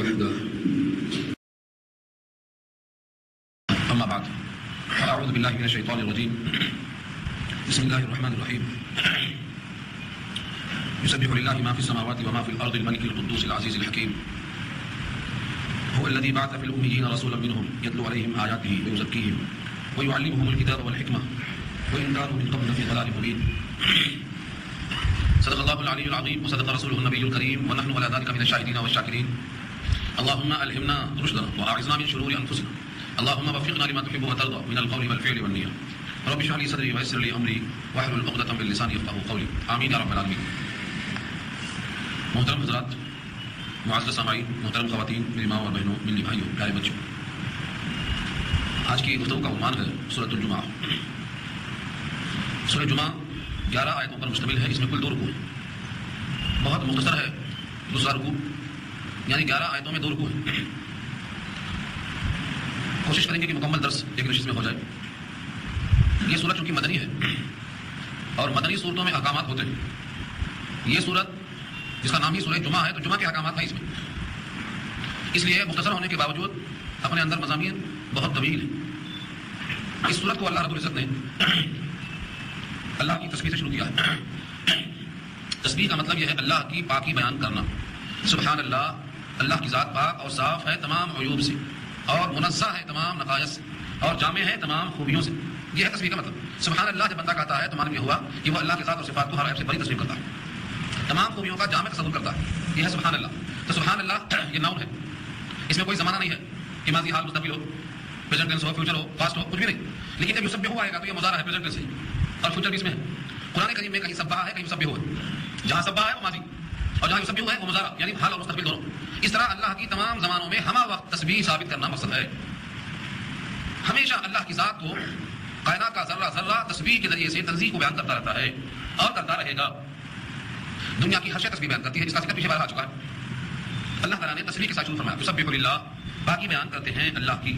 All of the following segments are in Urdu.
وحده. أما بعد فأعوذ بالله من الشيطان الرجيم. بسم الله الرحمن الرحيم. يسبح لله ما في السماوات وما في الأرض الملك القدوس العزيز الحكيم. هو الذي بعث في الأميين رسولا منهم يتلو عليهم آياته ويزكيهم ويعلمهم الكتاب والحكمة وإن كانوا من قبل في ضلال مبين. صدق الله العلي العظيم وصدق رسوله النبي الكريم ونحن على ذلك من الشاهدين والشاكرين. اللهم ألهمنا رشدنا وأعذنا من شرور أنفسنا. اللهم وفقنا لما تحب وترضى من القول والفعل والنية. رب اشرح لي صدري ويسر لي أمري واحلل عقدة من لساني يفقهوا قولي. آمين يا رب العالمين. محترم حضرات، معزز سامعین، محترم خواتین، میری ماں اور بہنوں، میری بھائیوں، پیارے بچوں، آج کی گفتگو کا عنوان ہے سورۃ الجمعہ. سورۃ جمعہ 11 آیتوں پر مشتمل ہے. اس میں کل 2 رکوع ہیں. بہت مختصر ہے دوسرا رکوع، یعنی 11 آیتوں میں 2 رکوع ہیں. کوشش کریں گے کہ مکمل درس ایک نشست میں ہو جائے. یہ سورت چونکہ مدنی ہے اور مدنی صورتوں میں احکامات ہوتے ہیں. یہ سورت جس کا نام ہی سورہ جمعہ ہے تو جمعہ کے احکامات ہیں اس میں. اس لیے مختصر ہونے کے باوجود اپنے اندر مضامین بہت طویل ہیں. اس سورت کو اللہ رب العزت نے اللہ کی تسبیح سے شروع کیا ہے. تسبیح کا مطلب یہ ہے اللہ کی پاکی بیان کرنا. سبحان اللہ، اللہ کی ذات پاک اور صاف ہے تمام عیوب سے اور منزہ ہے تمام نقائص سے اور جامع ہے تمام خوبیوں سے. یہ ہے تسبیح کا مطلب. سبحان اللہ جب بندہ کہتا ہے تو معلوم یہ ہوا کہ وہ اللہ کے ذات اور صفات کو ہر عیب سے بری تسلیم کرتا ہے، تمام خوبیوں کا جامع تصور کرتا ہے. یہ ہے سبحان اللہ. تو سبحان اللہ یہ ناؤن ہے. اس میں کوئی زمانہ نہیں ہے کہ ماضی حال مستقبل ہو، پریزنٹ ٹینس ہو، فیوچر ہو، پاسٹ ہو، کچھ بھی نہیں. لیکن جب یسبح آئے گا تو یہ مضارع ہے، پریزنٹ ٹینس ہے اور فیوچر بھی اس میں ہے. قرآن کریم میں کہیں سبح ہے کہیں یسبح ہے. جہاں سبح ہے وہ ماضی اور جہاں یسبح ہے وہ مضارع، یعنی حال اور مستقبل دونوں. اس طرح اللہ کی تمام زمانوں میں ہمہ وقت تسبیح ثابت کرنا مقصد ہے. ہمیشہ اللہ کی ذات کو کائنات کا ذرہ ذرہ تسبیح کے ذریعے سے تنزیہ کو بیان کرتا رہتا ہے اور کرتا رہے گا. دنیا کی ہر شے تسبیح بیان کرتی ہے، جس کا ذکر پیچھے بار آ چکا ہے. اللہ تعالیٰ نے تسبیح کے ساتھ شروع فرمایا یسبح للہ، باقی بیان کرتے ہیں اللہ کی.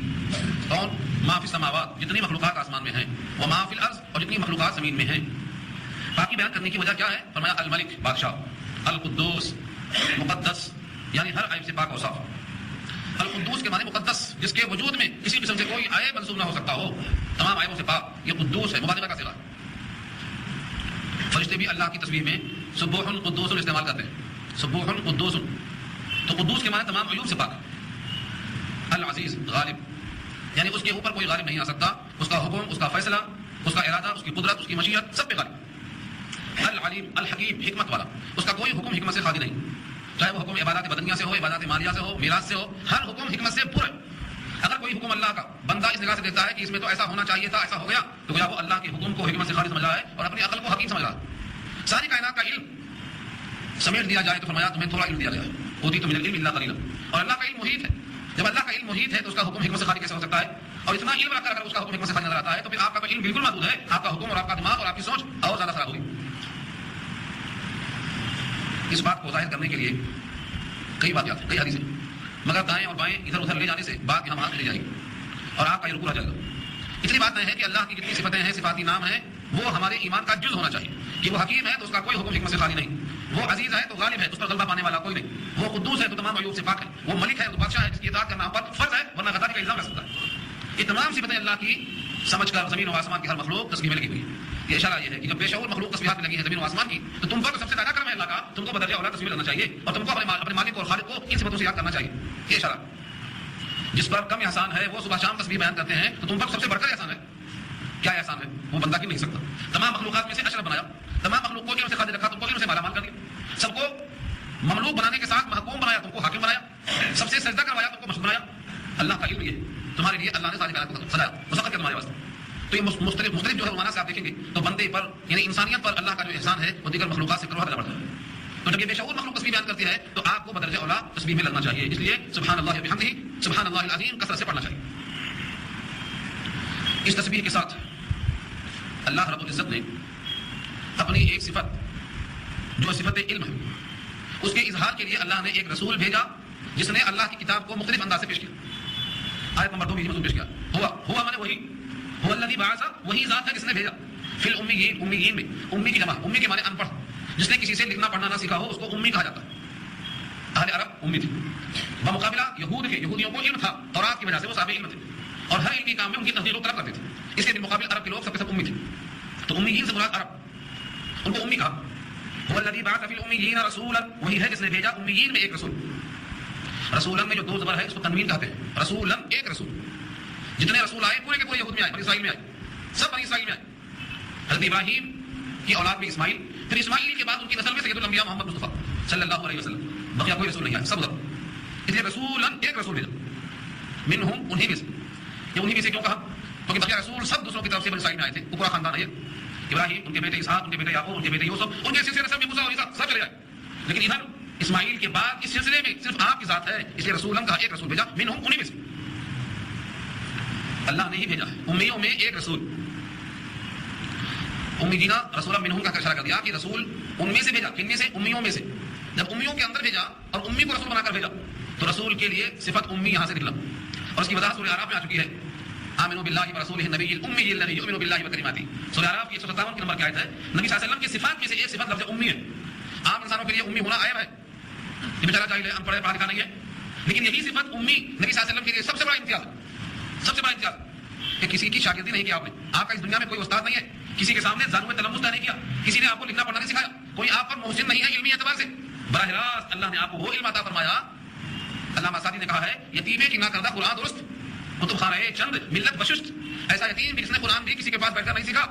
کون؟ ما فی السماوات، جتنی مخلوقات آسمان میں ہیں، وما فی الارض، اور جتنی مخلوقات زمین میں ہیں. باقی بیان کرنے کی وجہ کیا ہے؟ فرمایا الملک، بادشاہ، القدوس، مقدس، یعنی ہر عیب سے پاک اور صاف. القدوس کے معنی مقدس، جس کے وجود میں کسی قسم سے کوئی عیب منسوب نہ ہو سکتا ہو، تمام عیبوں سے پاک. یہ قدوس ہے، مبالغہ کا صیغہ. فرشتے بھی اللہ کی تسبیح میں سبوح قدوس استعمال کرتے ہیں. سبوح قدوس، تو قدوس کے معنی تمام عیوب سے پاک. العزیز، غالب، یعنی اس کے اوپر کوئی غالب نہیں آ سکتا. اس کا حکم، اس کا فیصلہ، اس کا ارادہ، اس کی قدرت، اس کی مشیت سب پہ غالب. العلیم، الحکیم، حکمت والا، اس کا کوئی حکم حکمت سے خالی نہیں. چاہے وہ حکم عبادات بدنیہ سے ہو، عبادات مالیہ سے ہو، میراث سے ہو، ہر حکم حکمت سے پورا. اگر کوئی حکم اللہ کا بندہ اس نگاہ سے دیکھتا ہے کہ اس میں تو ایسا ہونا چاہیے تھا، ایسا ہو گیا، تو گویا وہ اللہ کے حکم کو حکمت سے خالی سمجھ رہا ہے اور اپنی عقل کو حکیم سمجھ رہا ہے. ساری کائنات کا علم سمیٹ دیا جائے تو فرمایا تمہیں تھوڑا علم دیا گیا ہے. اوتیت من العلم الا قلیلا. اور اللہ کا علم محیط ہے. جب اللہ کا علم محیط ہے تو اس کا حکم حکمت سے خالی کیسے ہو سکتا ہے؟ اور اتنا علم رکھ کر اگر اس کا حکم حکمت سے خالی نظر آتا ہے تو پھر آپ کا تو علم بالکل محدود ہے. آپ کا حکم اور آپ کا دماغ اور آپ کی سوچ اور زیادہ خراب ہوگی. اس بات کو ظاہر کرنے کے لیے کئی واقعات ہیں، کئی حدیثیں، مگر دائیں اور بائیں ادھر ادھر لے جانے سے بات یہاں وہاں لے جائے گی اور آپ کا یہ رکوع رہ جائے گا. اتنی بات نہیں ہے کہ اللہ کی جتنی صفتیں ہیں، صفاتی نام ہیں، وہ ہمارے ایمان کا جز ہونا چاہیے. کہ وہ حکیم ہے تو اس کا کوئی حکم حکمت سے خالی نہیں. وہ عزیز ہے تو غالب ہے، اس پر غلبہ پانے والا کوئی نہیں. وہ قدوس ہے تو تمام عیوب سے پاک ہے. وہ ملک ہے تو بادشاہ ہے، جس کی اطاعت کرنا ہم پر فرض ہے، ورنہ غداری کا الزام لگ سکتا ہے. یہ تمام صفتیں اللہ کی سمجھ کر زمین و آسمان کی ہر مخلوق تسبیح میں لگی ہوئی ہے. یہ اشارہ یہ ہے کہ جب بے شعور مخلوق تسبیحات میں لگی ہے زمین و آسمان کی، تو تم پر سب سے زیادہ کرم ہے اللہ کا. تم کو بدرجہ اولا تسبیح کرنا چاہیے اور تم کو اپنے مالک اور خالق کو ان صفتوں سے یاد کرنا چاہیے. یہ اشارہ جس پر کم احسان ہے وہ صبح شام تسبیح بیان کرتے ہیں، تو تم پر سب سے بڑھ کر احسان ہے. کیا احسان ہے؟ وہ بندہ کی نہیں سکتا. تمام مخلوقات میں سے اشرف بنایا، تمام مخلوق کو علم سے خالی رکھا، تم کو علم سے مالا مال کر دیا. سب کو مملوک بنانے کے ساتھ محکوم بنایا، تم کو حاکم بنایا. سب سے سجدہ کروایا، تم کو مشہور بنایا. اللہ کا علم یہ ہے تمہارے لیے. اللہ نے ساری کائنات کو سجایا، مسخر کیا تمہارے واسطے. تو یہ مختلف جو ہے عنوانات سے آپ دیکھیں گے تو بندے پر یعنی انسانیت پر اللہ کا جو احسان ہے وہ دیگر مخلوقات سے کروڑا بڑھتا ہے. تو جب یہ بے شعور مخلوق تسبیح بیان کرتی ہے تو آپ کو بدرجہ اولا تسبیح میں لگنا چاہیے. اس لیے سبحان اللہ وبحمدہ، سبحان اللہ العظیم کثرت سے پڑھنا چاہیے. اس تسبیح کے ساتھ اللہ رب العزت نے اپنی ایک صفت جو صفت علم ہے اس کے اظہار کے لیے اللہ نے ایک رسول بھیجا جس نے اللہ کی کتاب کو مختلف انداز سے پیش کیا. آیت نمبر 2 میں مضمون پیش کیا. ہوا مانے وہی، هو الذی بعث، وہی ذات ہے جس نے بھیجا. فی الامیین، امیین میں امی کی جمع، امی کے معنی ان پڑھ. جس نے کسی سے لکھنا پڑھنا نہ سیکھا ہو اس کو امی کہا جاتا ہے. اہل عرب امی تھی، بمقابلہ یہود کے، یہودیوں کو علم تھا تورات کی وجہ سے، وہ صاحب علم تھے اور ہر علمی کام میں ان کی تصدیق طلب کرتے تھے. اس کے بالمقابل عرب کے لوگ سب کے سب امی تھے. تو امیین سے مراد عرب، ان کو امی کہا. هو الذی بعث فی الامیین رسولا، وہی ہے جس نے بھیجا امیین میں ایک رسول. رسولن میں جو دو زبر ہے اس کو تنوین کہتے ہیں. رسولن ایک رسول. جتنے رسول آئے پورے کے پورے یہود میں آئے، بنی اسرائیل میں آئے، سب بنی اسرائیل میں آئے. حضرت ابراہیم کی اولاد میں اسماعیل، پھر اسماعیل کے بعد ان کی نسل میں سید الانبیاء محمد مصطفیٰ صلی اللہ علیہ وسلم. بقیہ کوئی رسول نہیں آیا، سب ادھر. اس لیے رسولن ایک رسول بھیجا. منہم انہی میں سے. یہ انہی میں سے کیوں کہا؟ کیونکہ بقیہ رسول سب دوسروں کی طرف سے بنی اسرائیل میں آئے تھے. وہ پورا خاندان ہے. ابراہیم، ان کے بیٹے اسحاق، ان کے بیٹے یعقوب، ان کے بیٹے یوسف، ان کے سلسلے سب میں موسیٰ اور عیسیٰ سب چلے آئے. لیکن ادھر اسماعیل کے بعد اس سلسلے میں صرف آپ کی ذات ہے، اس لیے رسولن کا ایک رسول بھیجا. منہم انہی میں سے. اللہ نے ہی بھیجا ہے امیوں میں ایک رسول. امیینا رسول منہم کا اشارہ کر دیا کہ رسول ان میں سے بھیجا. کن میں سے؟ امیوں میں سے. جب امیوں کے اندر بھیجا اور امی کو رسول بنا کر بھیجا تو رسول کے لیے صفت امی یہاں سے نکلا. اور اس کی وضاحت سورہ اعراف میں آ چکی ہے. آمنوا باللہ ورسولہ النبی الامی الذی یؤمن باللہ وکلماتہ. سورہ اعراف کی 157 نمبر کی آیت ہے. نبی صلی اللہ علیہ وسلم کی صفات میں سے ایک صفت لفظ امی ہے. عام انسانوں کے لیے امی ہونا عیب ہے، یہ بیچارہ جاہل ہے، ان پڑھ لکھا نہیں ہے. لیکن یہی صفت امی نبی صلی اللہ علیہ وسلم کے لیے سب سے بڑا امتیاز ہے. سب سے بڑا امتیاز کہ کسی کی شاگردی نہیں کیا آپ نے. آپ کا اس دنیا میں کوئی استاد نہیں ہے، کسی کے سامنے زانو تلمس نہیں کیا، کسی نے آپ کو لکھنا پڑھنا نہیں سکھایا، کوئی آپ پر محسن نہیں ہے علمی اعتبار سے. براہ راست اللہ نے آپ کو وہ علم عطا فرمایا. علامہ سعدی نے کہا ہے یتیمے کی نہ کردہ قرآن درست، کتب خانہ چند ملت بشست. ایسا یتیم بھی جس نے قرآن بھی کسی کے پاس بیٹھ کر نہیں سیکھا.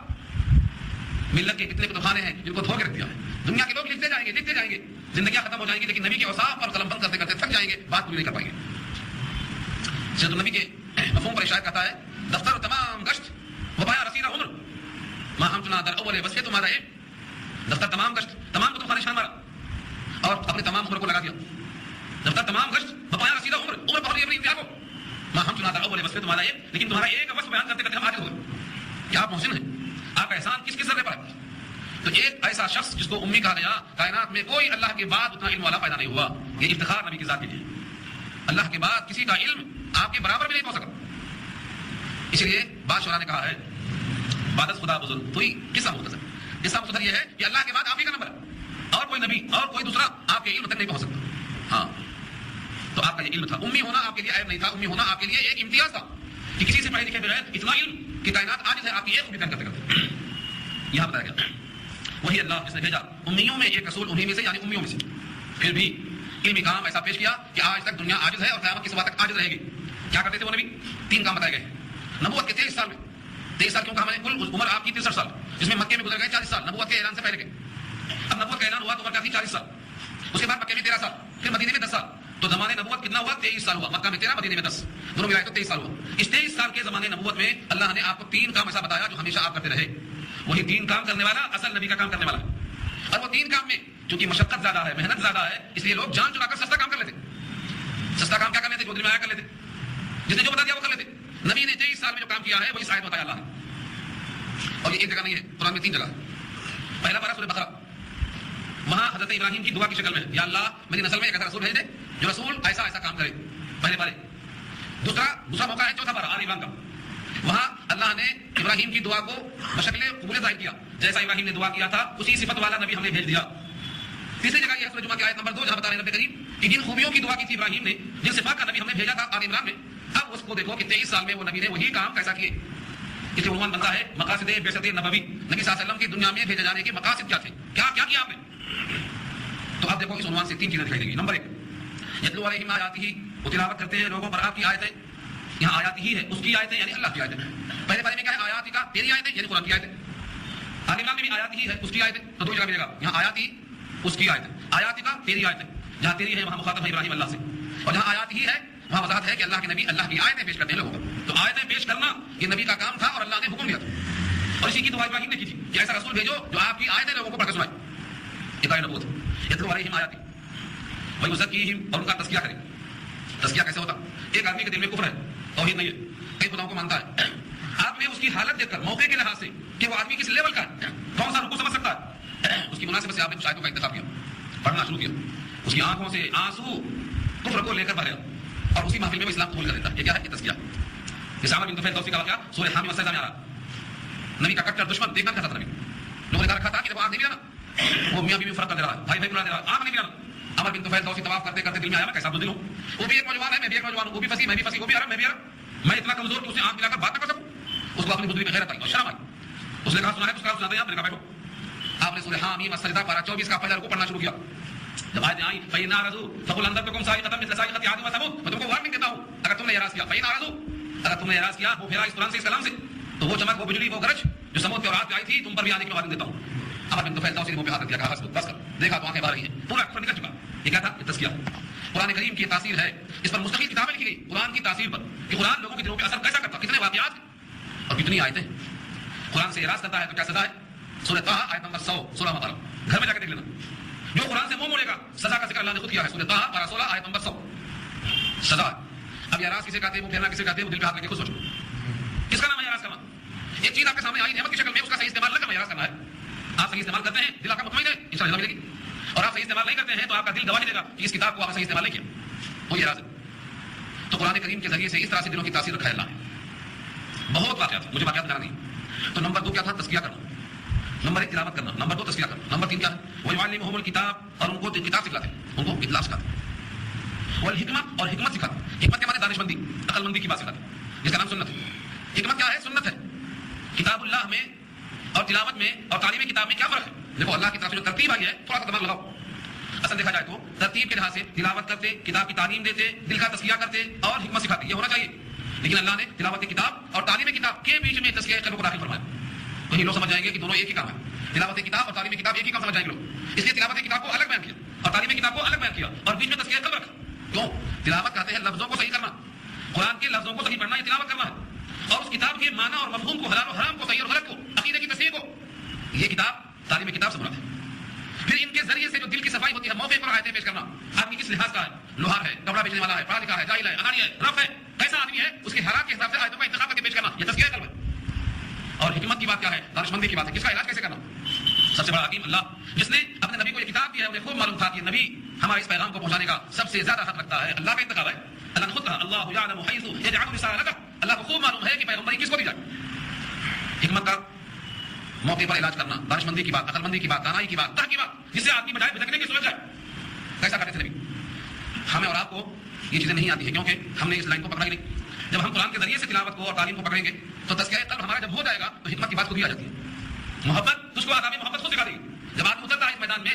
ملت کے کتنے کتب خانے ہیں جن کو دھو کے رکھ دیا ہے. دنیا کے لوگ لکھتے جائیں گے، زندگیاں ختم ہو جائیں گی، لیکن نبی کے اوصاف پر قلم بند کرتے کرتے تھک جائیں گے، بات پوری نہیں کر پائیں گے. سیرت النبی کے مفہوم پر اشارہ کرتا ہے دفتر تمام گشت وبایا رسید عمر ما ہم چنا در اول وصفے تمہارا ہے. دفتر تمام گشت، تمام کتب خانے شان مارا اور اپنے تمام عمر کو لگا دیا. دفتر تمام گشت وبایا رسید عمر پہنچ اپنی انتہا کو. ما ہم چنا در اول وصفے تمہارا ہے، لیکن تمہارا ایک وصف بیان کرتے کرتے ہم عاجز ہو گئے کہ آپ محسن ہیں. آپ کا احسان کس کس ذرے پر ہے؟ تو ایک ایسا شخص جس کو امی کہا گیا، کائنات میں کوئی اللہ کے بعد اتنا علم والا پیدا نہیں ہوا. یہ افتخار نبی کی ذات کے لیے. اللہ کے بعد کسی کا علم آپ کے برابر بھی نہیں پہنچ سکا. اس لیے بادشاہ نے کہا ہے بادت خدا بزرگ تو قصہ مختصر. قصہ مختصر یہ ہے کہ اللہ کے بعد آپ ہی کا نمبر ہے اور کوئی نبی اور کوئی دوسرا آپ کے علم تک نہیں پہنچ سکتا. ہاں تو آپ کا یہ علم تھا. امی ہونا آپ کے لیے عیب نہیں تھا، امی ہونا آپ کے لیے ایک امتیاز تھا کہ کسی سے پڑھے لکھے بغیر اتنا علم کہ کائنات عاجز ہے آپ کی ایک خوبی کرتے کرتے. یہاں بتایا گیا وہی اللہ جس نے بھیجا امیوں میں ایک رسول، انہی میں سے یعنی امیوں میں سے. پھر بھی علمی کام ایسا پیش کیا کہ آج تک دنیا عاجز ہے اور قیامت کی صبح تک عاجز رہے گی. کیا کرتے تھے وہ نبی؟ 3 کام بتائے گئے. نبوت کے 23 سال میں، 23 سال کیوں کہا میں نے؟ کل عمر آپ کی 63 سال، جس میں مکے میں گزر گئے 40 سال نبوت کے اعلان سے پہلے کے. اب نبوت کا اعلان ہوا تو عمر کیا تھی؟ 40 سال. اس کے بعد مکے میں 13 سال، پھر مدینے میں 10 سال. تو زمانے نبوت کتنا ہوا؟ 23 سال ہوا. مکہ میں 13، مدینے میں 10، دونوں ملائے تو 23 سال ہوا. اس 23 سال کے زمانے نبوت میں اللہ نے آپ کو 3 کام ایسا بتایا جو ہمیشہ آپ کرتے رہے. وہی 3 کام کرنے والا اصل نبی کا کام کرنے والا ہے. اور وہ 3 کام میں چونکہ مشقت زیادہ ہے، محنت زیادہ ہے، اس لیے لوگ جان چلا کر سستا کام کر لیتے. سستا کام کیا کر لیتے؟ جو دل میں آیا کر لیتے، جس نے جو بتا دیا وہ کر لیتے. نبی نے 23 سال میں جو کام کیا ہے وہی شاید بتایا اللہ نے. اور یہ ایک جگہ نہیں ہے، قرآن میں 3 جگہ. پہلا پارہ سورہ بقرہ، وہاں حضرت ابراہیم کی دعا کی شکل میں یا اللہ میری نسل میں ایک ایسا رسول بھیج دے جو رسول ایسا ایسا کام کرے. پہلے پارے. دوسرا موقع ہے چوتھا پارہ آل عمران کا. وہاں اللہ نے ابراہیم کی دعا کو بشکل قبول ظاہر کیا. جیسا ابراہیم نے دعا کیا تھا اسی صفت والا نبی ہم نے بھیج دیا. تیسری جگہ یہ سورہ جمعہ کی آیت نمبر 2 جہاں بتا رہے ہیں نبی کریم کہ جن خوبیوں کی دعا کی تھی ابراہیم نے، جن صفات کا نبی ہم نے بھیجا تھا آل عمران میں، اب اس کو دیکھو کہ 23 سال میں وہ نبی نے وہی کام کیسا کیے. اس عنوان بنتا ہے مقاصد بعثت نبوی. نبی صلی اللہ علیہ وسلم کی دنیا میں بھیجے جانے کے مقاصد کیا تھے، کیا کیا کیا آپ نے. تو آپ دیکھو اس عنوان سے 3 چیزیں دکھائی دیں گی. نمبر 1 یتلو علیہم آیاتہ، وہ تلاوت کرتے ہیں لوگوں پر آپ کی آیتیں. یہاں آیات ہی ہے، اس کی آیتیں یعنی اللہ کی آیتیں. پہلے پارے میں کیا ہے؟ آیات کا تیری آیتیں یعنی قرآن کی آیتیں. آل عمران میں بھی آیات ہی ہے، اس کی آیتیں. تو 2 جگہ ملے گا، یہاں آیات ہی اس کی آیتیں. آیات کا تیری آیتیں، جہاں تیری ہے وہاں مخاطب ہے ابراہیم اللہ سے، اور جہاں آیات ہی ہے وہاں وضاحت ہے کہ اللہ کے نبی اللہ کی آیتیں پیش کرتے ہیں لوگوں کو. تو آیتیں پیش کرنا یہ نبی کا کام تھا اور اللہ نے حکم دیا تھا. اور اسی کی دعا ابراہیم نے کی تھی کہ ایسا رسول بھیجو جو آپ کی آیتیں لوگوں کو پڑھ کر سنائے. یہ نبوت یتلو علیہم آیاتہ ویزکیہم، اور ان کا تزکیہ کرے. تزکیہ کیسے ہوتا؟ ایک آدمی کے دل میں کفر ہے، توحید نہیں ہے، کئی خداؤں کو مانتا ہے. آپ نے اس کی حالت دیکھ کر موقع کے لحاظ سے کہ وہ آدمی کس لیول کا ہے، کون سا رکوع سمجھ سکتا ہے، اس کی مناسبت سے آپ نے کچھ آیتوں کا انتخاب کیا، پڑھنا شروع کیا. اس کی آنکھوں سے آنسو کفر کو لے کر بھرے اور اسی محفل میں وہ اسلام قبول کر لیتا. یہ کیا ہے؟ یہ تزکیہ. اسامہ بن طفیل دوسی کا واقعہ سورہ حامی والسجدہ میں آ رہا. نبی کا کٹر دشمن دیکھنا چاہتا تھا. نبی لوگوں نے کہا رکھا تھا کہ جب آنکھ نہیں ملانا وہ میاں بیوی فرق کر دے رہا ہے، بھائی بھائی بلا دے رہا ہے، آنکھ نہیں ملانا. عمر بن طفیل دوسی طواف کرتے کرتے دل میں آیا میں کیسا بزدل ہوں، وہ بھی ایک نوجوان ہے، میں بھی ایک نوجوان ہوں، وہ بھی فصیح میں بھی فصیح، وہ بھی عرب میں بھی عرب، میں اتنا کمزور کہ اسے آنکھ دلا کر بات نہ کر سکوں. اس کو اپنی بزدلی میں غیرت آئی اور شرم آئی. اس نے کہا سنا ہے، اس کا سناتے ہیں آپ نے کہا بیٹھو. آپ نے سورہ حامیم السجدہ پارہ 24 کا پہلا رکوع پڑھنا شروع کیا. جب آیتیں آئیں فَإِنْ أَعْرَضُوا فَقُلْ أَنذَرْتُكُمْ صَاعِقَةً مِثْلَ صَاعِقَةِ عَادٍ وَثَمُودَ. میں تم کو وارننگ دیتا ہوں اگر تم نے اعراض کیا. فَإِنْ أَعْرَضُوا، اگر تم نے اعراض کیا وہ پھیرا اس قرآن سے اس کلام سے تو وہ چمک وہ بجلی وہ گرج جو سمود کے اور رات پہ آئی تھی تم پر بھی آنے کی وارننگ دیتا ہوں. عمر بن طفیل دوسی نے منہ پہ ہاتھ رکھ دیا، کہا بس کر، دیکھا تو آنکھیں باہر رہی ہیں، پورا کفر نکل چکا. یہ کیا تھا؟ یہ تزکیہ. قرآن کریم کی تاثیر ہے، اس پر مستقل کتابیں لکھی گئی قرآن کی تاثیر پر کہ قرآن لوگوں کے دلوں پہ اثر کیسا کرتا، کتنے واقعات اور کتنی آیتیں. قرآن سے اعراض کرتا ہے تو کیا سزا ہے؟ سورہ طہ آیت نمبر 100 16 پارہ، گھر میں جا کے دیکھ لینا. جو قرآن سے منہ موڑے گا سزا کا ذکر اللہ نے خود کیا ہے. سورہ طہ پارہ 16 آیت نمبر 100 سزا. اب یہ اعراض کسے کہتے ہیں، وہ پھیرنا کسے کہتے ہیں، وہ دل پہ ہاتھ رکھ کے خود سوچو کس کا نام ہے اعراض کرنا. ایک چیز آپ کے سامنے آئی نعمت کی شکل میں، اس کا صحیح استعمال نہ کرنا اعراض کرنا ہے. آپ صحیح استعمال کرتے ہیں دل آپ کا مطمئن ہے انشاءاللہ ملے گی، اور آپ صحیح استعمال نہیں کرتے ہیں تو آپ کا دل گواہی دے گا کہ اس کتاب کو آپ نے صحیح استعمال نہیں کیا، وہ اعراض ہے. تو قرآن کریم کے ذریعے سے اس طرح سے دلوں کی تاثیر رکھا ہے اللہ نے. بہت واقعات، مجھے واقعات جانا نہیں. تو نمبر 2 کیا تھا؟ تزکیہ کرنا. نمبر 1 تلاوت کرنا، نمبر 2 تزکیہ کرنا، نمبر 3 کیا ہے؟ وَيُعَلِّمُهُمُ الْكِتَابَ، اور ان کو کتاب سکھلاتے ہیں، ان کو اطلاع سکھاتے ہیں. والحکمت، اور حکمت سکھاتے ہیں. حکمت کے معنی دانش مندی، عقل مندی کی بات سکھاتے ہیں، جس کا نام سنت ہے. حکمت کیا ہے؟ سنت ہے. کتاب اللہ میں اور تلاوت میں اور تعلیم کتاب میں کیا فرق ہے؟ دیکھو اللہ کی طرف سے جو ترتیب آئی ہے تھوڑا سا دماغ لگاؤ. اصل دیکھا جائے تو ترتیب کے لحاظ سے تلاوت کرتے، کتاب کی تعلیم دیتے، دل کا تزکیہ کرتے اور حکمت سکھاتے، یہ ہونا چاہیے. لیکن اللہ نے تلاوت کتاب اور تعلیم کتاب کے بیچ میں تزکیہ قلب کو داخل فرمایا. تو یہ لوگ سمجھ جائیں گے کہ دونوں ایک ہی کام ہے. تلاوت کتاب اور تعلیم کتاب ایک ہی کام سمجھ جائیں گے لوگ، اس لیے تلاوت کتاب کو الگ بیان کیا اور تعلیم کتاب کو الگ بیان کیا اور بیچ میں تزکیہ قلب رکھا. کیوں؟ تلاوت کہتے ہیں لفظوں کو صحیح کرنا، قرآن کے لفظوں کو صحیح پڑھنا، یہ تلاوت کرنا ہے. اور اس کتاب کے معنی اور مفہوم کو، حلال و حرام کو، صحیح اور غلط کو، عقیدے کی تصحیح کو، یہ کتاب تعلیم کتاب سے مراد ہے. پھر ان کے ذریعے سے جو دل کی صفائی ہوتی ہے، موقع پر آیتیں پیش کرنا. آدمی کس لحاظ کا ہے؟ لوہار ہے، کپڑا بیچنے والا ہے، پڑھا لکھا ہے، جاہل ہے، انانی ہے، رف ہے، کیسا آدمی ہے اس کے حالات کے حساب سے آیتوں کا انتخاب کر کے پیش کرنا، یہ تزکیہ قلب ہے. اور حکمت کی بات کیا ہے؟ دانش مندی کی بات ہے. کس کا علاج کیسے کرنا؟ سب سے بڑا حکیم اللہ، جس نے اپنے نبی کو یہ کتاب دی ہے. انہیں خوب معلوم تھا کہ نبی ہمارے اس پیغام کو پہنچانے کا سب سے زیادہ حق رکھتا ہے. اللہ کا انتخاب ہے. اللہ نے خود کہا اللہ یعلم حیث یجعل رسالتہ، اللہ کو خوب معلوم ہے کہ پیغمبری کس کو دی جائے. حکمت کا موقع پر علاج کرنا، دانش مندی کی بات، عقل مندی کی بات، دانائی کی بات، تح کی بات، جس سے آدمی بجائے بھٹکنے کی سمجھ جائے. کیسا کرتے تھے نبی؟ ہمیں اور آپ کو یہ چیزیں نہیں آتی ہیں کیونکہ ہم نے اس لائن کو پکڑا ہی نہیں. جب ہم قرآن کے ذریعے سے تلاوت کو اور تعلیم کو پکڑیں گے تو تزکیہ قلب ہمارا جب ہو جائے گا تو حکمت کی بات خود ہی آ جاتی ہے. محبت، اس کو آداب محبت خود سکھا دے گی. جب آدمی اترتا ہے اس میدان میں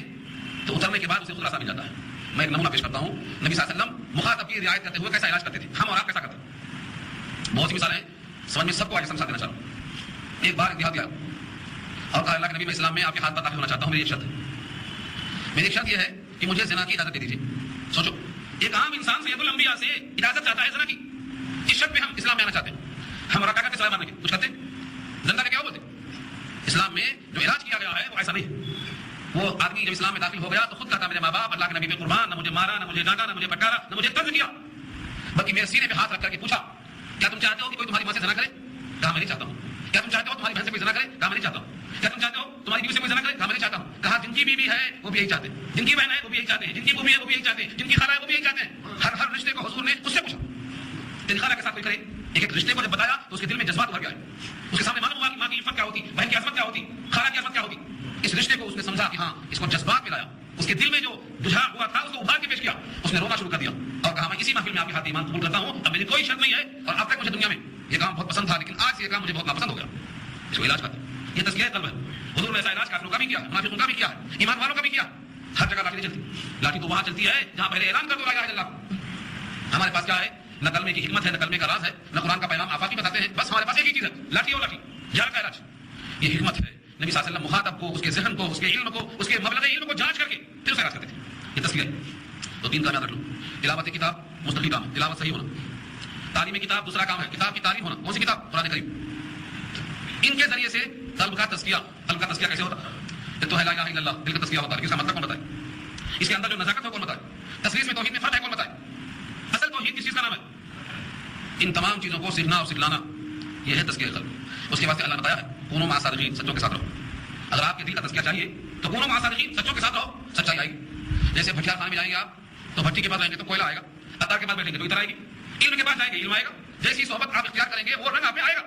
تو اترنے کے بعد اسے خود راستہ مل جاتا ہے. میں ایک نمونہ پیش کرتا ہوں. نبی صلی اللہ علیہ وسلم مخاطب کی رعایت کرتے ہوئے کیسا علاج کرتے تھے، ہم اور آپ کیسا کرتے ہیں. بہت سی مثالیں ہیں، سمجھ میں سب کو آگے سمجھا دینا چاہتا ہوں. ایک بار دیہات گیا اور کہا اللہ کے نبی میں اسلام میں آپ کے ہاتھ پر داخل ہونا چاہتا ہوں. میری ایک شرط ہے، میری ایک شرط یہ ہے کہ مجھے زنا کی اجازت دے دیجیے. سوچو، ایک عام انسان سید الانبیاء سے اجازت چاہتا ہے زنا کی. اس شرط پہ ہم اسلام میں آنا چاہتے ہیں. ہم اور کیا کرتے اسلام آنے کے کچھ کرتے زندہ کے کیا بولتے. اسلام میں جو علاج کیا گیا ہے وہ ایسا نہیں. وہ آدمی جب اسلام میں داخل ہو گیا تو خود کہتا میرے ماں باپ اللہ کے نبی پہ قربان، نہ مجھے مارا، نہ مجھے ڈانٹا، نہ مجھے پٹکارا، نہ مجھے طنز کیا، بلکہ میرے سینے پہ ہاتھ رکھ کر کے پوچھا کیا تم چاہتے ہو کہ کوئی تمہاری ماں سے زنا کرے؟ کہا میں نہیں چاہتا ہوں. کیا تم چاہتے ہو تمہاری بہن سے کوئی زنا کرے؟ کہا میں نہیں چاہتا ہوں. کیا تم چاہتے ہو تمہاری بیوی سے کوئی زنا کرے؟ کہا میں نہیں چاہتا ہوں. کہا جن کی بیوی ہے وہ بھی یہی چاہتے ہیں، جن کی بہن ہے وہ بھی یہی چاہتے ہیں، جن کی بیوی ہے وہ بھی یہی چاہتے ہیں، جن کی خالہ ہے وہ بھی یہی چاہتے ہیں. ہر رشتے کو حضور نے اس سے پوچھا تیری خالہ کے ساتھ کوئی کرے؟ ایک رشتے کو جب بتایا تو اس کے دل میں جذبات بھر گئے. اس کے سامنے معلوم ہوا کہ ماں کی عفت کیا ہوتی، بہن کی عظمت کیا ہوتی، خالہ کی عظمت کیا ہوتی. اس رشتے کو اس نے سمجھا کہ ہاں اس کو جذبات میں لایا. اس کے دل میں جو بجھا ہوا تھا اس کو ابھار کے پیش کیا. اس نے رونا شروع کر دیا اور کہا میں اسی محفل میں آپ کے ہاتھ ایمان قبول کرتا ہوں. اب میری کوئی شرط نہیں ہے اور اب تک مجھے دنیا میں یہ کام بہت پسند تھا لیکن آج سے یہ کام مجھے بہت ناپسند ہو گیا. اس کو علاج کرتے ہیں. یہ تزکیہ قلب ہے. حضور نے ایسا علاج کافروں کا بھی کیا، منافقوں کا بھی کیا، ایمان والوں کا بھی کیا. ہر جگہ لاٹھی نہیں چلتی. لاٹھی تو وہاں چلتی ہے جہاں پہلے اعلان کر دو لا الہ الا اللہ. ہمارے پاس کیا ہے؟ نہ کلمے کی حکمت ہے، نہ کلمے کا راز ہے، نہ قرآن کا پیغام آفاقی بتاتے ہیں. بس ہمارے پاس ایک ہی چیز ہے، لاٹھی اور لاٹھی، جال کا علاج. یہ حکمت ہے. نبی صلی اللہ علیہ وسلم مخاطب کو، اس کے ذہن کو، اس کے علم کو، اس کے مبلغ علم کو جانچ کر کے پھر اسے علاج کرتے تھے. یہ تزکیہ ہے. تو 3 کام یاد رکھ لو. تلاوت کتاب مستقل کام ہے، تلاوت صحیح ہونا. تعلیم کتاب دوسرا کام ہے، کتاب کی تعلیم ہونا. کون سی کتاب؟ قرآن کریم. ان کے ذریعے سے قلب کا تزکیہ. قلب کا تزکیہ کیسے ہوتا ہے؟ ایک تو ہے لا الہ الا اللہ، دل کا تزکیہ ہوتا ہے. اس کا مطلب کون بتائے؟ اس کے اندر جو نزاکت ہے کون بتائے؟ تصریح میں توحید میں فرق ہے کون بتائے؟ اصل توحید کس چیز کا نام ہے؟ ان تمام چیزوں کو سیکھنا اور سکھلانا یہ ہے تزکیہ قلب. اس کے واسطے اللہ نے بتایا ہے کونوا مع الصادقین، سچوں کے ساتھ رہو. اگر آپ کے دل کا تزکیہ چاہیے تو کونوا مع الصادقین، سچوں کے ساتھ رہو، سچائی آئے گی. جیسے بھٹیار خانے میں جائیں گے آپ تو بھٹی کے پاس رہیں گے تو کوئلہ آئے گا، عطار کے پاس بیٹھیں گے تو ادھر آئے گی، علم کے پاس جائیں گے علم آئے گا. جیسی صحبت آپ اختیار کریں گے وہ رنگ آپ میں آئے گا.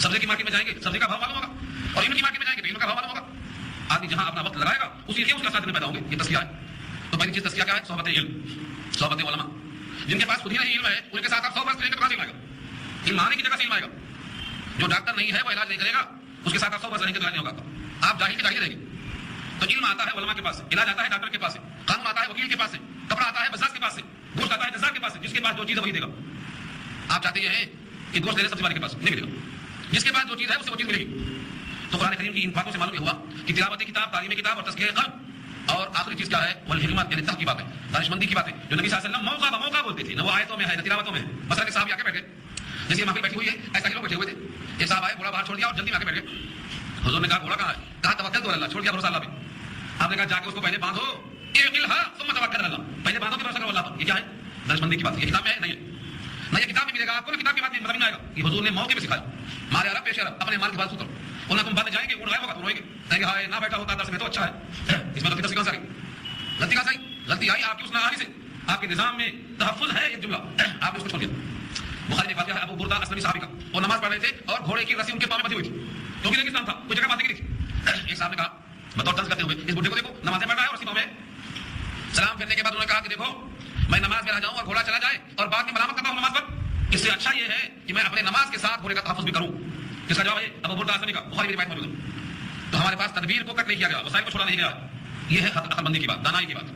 سبزے کی مارکیٹ میں جائیں گے سبزے کا بھاؤ معلوم ہوگا اور علم کی مارکیٹ میں جائیں گے تو علم کا بھاؤ معلوم ہوگا. آدمی جہاں اپنا وقت لگائے گا اسی لیے اس کا ساتھ میں پیدا ہوں گے. یہ تزکیہ ہے. تو پہلی چیز تزکیہ کیا ہے؟ صحبت علم، صحبت علماء. جن کے پاس خود ہی نہیں علم ہے ان کے ساتھ آپ 100 برس رہیں گے تو کہاں سے علم آئے گا؟ علم آنے کی جگہ سے علم آئے گا. جو ڈاکٹر نہیں ہے وہ علاج نہیں کرے گا، اس کے ساتھ آپ 100 برس رہیں گے تو علاج نہیں ہوگا. آپ جاہل کے جاہل رہیں گے. تو علم آتا ہے علماء کے پاس سے، علاج آتا ہے ڈاکٹر کے پاس سے، قانون آتا ہے وکیل کے پاس سے، کپڑا آتا ہے بزاز کے پاس سے، گوشت آتا ہے جزار کے پاس سے. جس کے پاس جو چیز ہے وہی دے گا. آپ چاہتے ہیں کہ گوشت دینے سبزی والے کے پاس نہیں ملے گا. جس کے پاس جو چیز ہے اسے وہ چیز ملے گی. تو قرآن کریم کی ان باتوں سے معلوم ہوا کہ تلاوت کتاب، تعلیم کتاب اور تزکیہ قلب، اور آخری چیز کیا ہے؟ والحکمت، یعنی تقوی کی باتیں، دانش مندی کی باتیں، جو نبی صلی اللہ علیہ وسلم موقع بولتے تھے. نہ وہ آیتوں میں ہے نہ تلاوتوں میں ہے. مثلا کہ صاحب آ کے بیٹھے، جیسے یہ محفل بیٹھی ہوئی ہے ایسا ہی لوگ بیٹھے ہوئے تھے. ایک صاحب آئے، گھوڑا باہر چھوڑ دیا اور جلدی میں آ کے بیٹھ گئے. حضور نے کہا گھوڑا کہاں ہے؟ کہا توکل تو اللہ، چھوڑ دیا بھروسہ اللہ پہ. آپ نے کہا جا کے اس کو پہلے باندھو، ثم توکل اللہ، پہلے باندھو کہ بھروسہ کرو اللہ پر. یہ کیا ہے؟ دانش مندی کی بات. یہ کتاب میں ہے نہیں ہے، نہ یہ کتاب میں ملے گا آپ کو، نہ کتاب کی بات میں مطلب نہیں آئے گا. یہ حضور نے موقع پہ سکھایا. مارے عرب پیش عرب، اپنے مال کی بات سو کرو. انہیں تم بند جائیں گے، اڑ رہے ہوگا تم روئیں گے، کہیں گے ہائے نہ بیٹھا ہوتا درس میں تو اچھا ہے. اس میں غلطی کہاں سے آئی؟ غلطی کہاں سے آئی؟ غلطی آئی آپ کی اس نااہلی سے. آپ کے نظام میں تحفظ ہے ایک جملہ، آپ نے اس کو چھوڑ دیا. بخاری میں واقعہ ہے ابو بردہ اسلمی صحابی کا. وہ نماز پڑھ رہے تھے اور گھوڑے کی رسی ان کے پاؤں میں بندھی ہوئی تھی، کیونکہ ریگستان تھا، کوئی جگہ باندھی نہیں تھی. ایک صاحب نے کہا بطور طنز کرتے ہوئے، اس بڈھے کو دیکھو نمازیں پڑھ رہا ہے اور اسی پاؤں میں. سلام پھرنے کے بعد انہوں نے کہا کہ دیکھو میں نماز میں رہ جاؤں اور گھوڑا چلا جائے اور بعد میں ملامت کرتا ہوں نماز پر، اس سے اچھا یہ ہے کہ میں اپنے نماز کے ساتھ گھوڑے کا تحفظ بھی کروں. اس کا جواب ہے ابو بردہ اسلمی کا، بخاری میں روایت موجود ہے. تو ہمارے پاس تدبیر کو کٹ نہیں کیا گیا، وسائل کو چھوڑا نہیں گیا. یہ ہے عقل مندی کی بات، دانائی کی بات.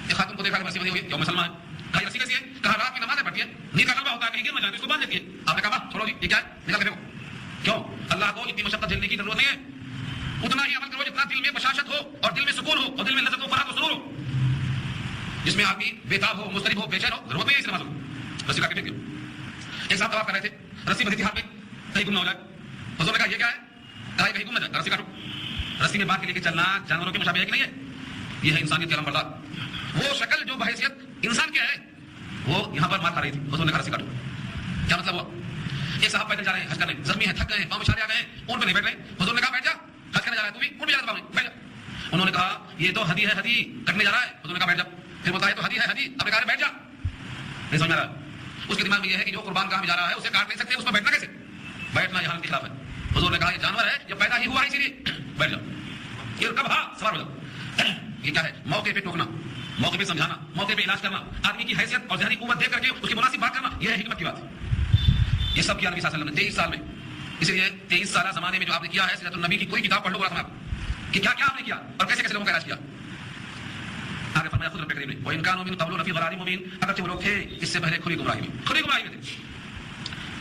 ایک خاتون کو دیکھا کہ رسی بندھی ہوئی، یوم سلمہ ہے. کہا رسی کیسی ہے؟ کہا رات میں نمازیں پڑھتی ہے، نیند کا غلبہ ہوتا ہے کہیں گر نہ جائے تو اس کو باندھ دیتی ہے. آپ نے کہا چھوڑو جی، یہ کیا ہے؟ نکال کے دیکھو. کیوں؟ اللہ کو اتنی مشقت جھیلنے کی ضرورت نہیں ہے. اتنا ہی عمل کرو جتنا دل میں بشاشت ہو اور دل میں سکون ہو اور دل میں لذت و فرحت و سرور ہو. جس میں آدمی بےتاب ہو، مضطرب ہو، بے چین ہو، ضرورت نہیں ہے اس نماز کو. رسی کا کے پھینک دو. ایک صاحب طواف کر رہے تھے، رسی بندھی تھی ہاتھ میں، کہیں گم نہ ہو جائے. حضور نے کہا یہ کیا ہے؟ کہا کہیں گم نہ جائے، رسی کاٹو. رسی میں باندھ کے لے کے چلنا جانوروں کے مشابہ ہے کہ نہیں ہے؟ یہ ہے انسانیت کے علم بردار. وہ شکل جو بحیثیت انسان کیا ہے وہ یہاں پر مار کھا رہی تھی. حضور نے کہا رسی کاٹو. کیا مطلب ہوا؟ ایک صاحب پیدل جا رہے ہیں، حج کرنے، زخمی ہیں، تھک گئے ہیں، پاؤں میں چھالے آ گئے ہیں، اونٹ پہ نہیں بیٹھ رہے. حضور نے کہا بیٹھ جا، حج کرنے جا رہا ہے تو بھی اونٹ پہ جا رہا ہے، بیٹھ جا. انہوں نے کہا یہ تو ہدی ہے، ہدی کٹنے جا رہا ہے. حضور نے کہا بیٹھ جا. پھر بتایا تو ہدی ہے، ہدی. اب نے کہا بیٹھ جا. نہیں سمجھ رہا. اس کے دماغ میں یہ ہے کہ جو قربان گاہ میں جا رہا ہے اسے کاٹ نہیں سکتے، اس پر بیٹھنا کیسے؟ بیٹھنا یہاں کے خلاف ہے. حضور نے کہا یہ جانور ہے، یہ پیدا ہی ہوا ہے اسی لیے بیٹھ جاؤ. یہ کب ہاں سوار ہو جاؤ. یہ کیا ہے؟ موقع پہ ٹوکنا، موقع پہ سمجھانا، موقع پہ علاج کرنا، آدمی کی حیثیت اور ذہنی قوت دیکھ کر کے اس کی مناسب بات کرنا، یہ ہے حکمت کی بات. یہ سب کیا نبی صلی اللہ علیہ وسلم نے 23 سال میں. اس لیے 23 سالہ زمانے میں جو آپ نے کیا ہے سیرت النبی کی کوئی کتاب پڑھ لو بڑا تھا کہ کیا کیا آپ نے کیا اور کیسے کیسے لوگوں کا علاج کیا. آگے فرمایا خود رب کریم نے وہ انکان من قبل فی ضلال مبین، اگرچہ وہ لوگ تھے اس سے پہلے کھلی گمراہی میں تھے.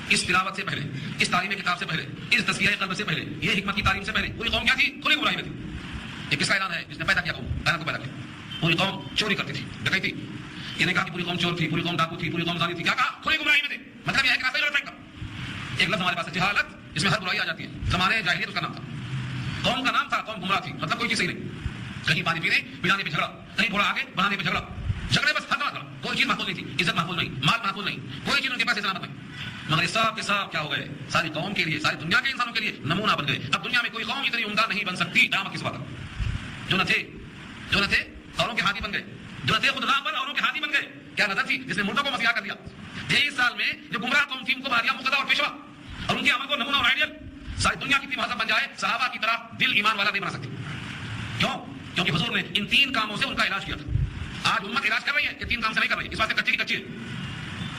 اس تلاوت سے پہلے، اس تعلیم کتاب سے پہلے، اس تزکیہ قلب سے پہلے، یہ حکمت کی تعلیم سے پہلے پوری قوم کیا تھی؟ کھلی گمراہی میں تھی. یہ کس کا اعلان ہے؟ جس نے پیدا کیا قوم، کائنات کو پیدا کیا. پوری قوم چوری کرتی تھی، ڈکیتی تھی. یہ نہیں کہا کہ پوری قوم چور تھی، پوری قوم ڈاکو تھی، پوری قوم زانی تھی. کیا کہا؟ کھلی گمراہی میں تھے. مطلب یہ ہے کہ راستہ غلط رکھا. ایک لفظ ہمارے پاس ہے جہالت، جس میں ہر برائی آ جاتی ہے. زمانے جاہلیت اس کا نام تھا، قوم کا نام تھا، قوم گمراہ تھی. مطلب کوئی چیز صحیح نہیں. کہیں پانی پینے پلانے پہ جھگڑا، کہیں گھوڑا آگے بڑھانے پہ جھگڑا، جھگڑے بس ختم. کوئی چیز محفوظ نہیں تھی، عزت محفوظ نہیں، مال محفوظ نہیں، کوئی چیز ان کے پاس سلامت نہیں. مگر سب کے سب کیا ہو گئے؟ ساری قوم کے لیے، ساری دنیا کے انسانوں کے لیے نمونہ بن گئے. اب دنیا میں کوئی قوم اتنی عمدہ نہیں بن سکتی قیامت کی صبح تک. جو نہ تھے اوروں کے ہاتھی بن گئے، جو نہ تھے خود راہ پر اوروں کے ہاتھی بن گئے. کیا نظر تھی جس نے مردوں کو مسیحا کر دیا. 23 سال میں جو گمراہ قوم تھی ان کو بنا دیا مقتدا اور پیشوا، اور ان کے عمل کو نمونہ اور آئیڈیل. ساری دنیا کی مہذب بن جائے، صحابہ کی طرح دل ایمان والا نہیں بنا سکتی. کیوں؟ کیونکہ حضور نے ان 3 کاموں سے ان کا علاج کیا تھا. آج امت علاج کر رہی ہے، یہ 3 کام سے نہیں کر رہی. اس واسطے کچی کی کچی ہے.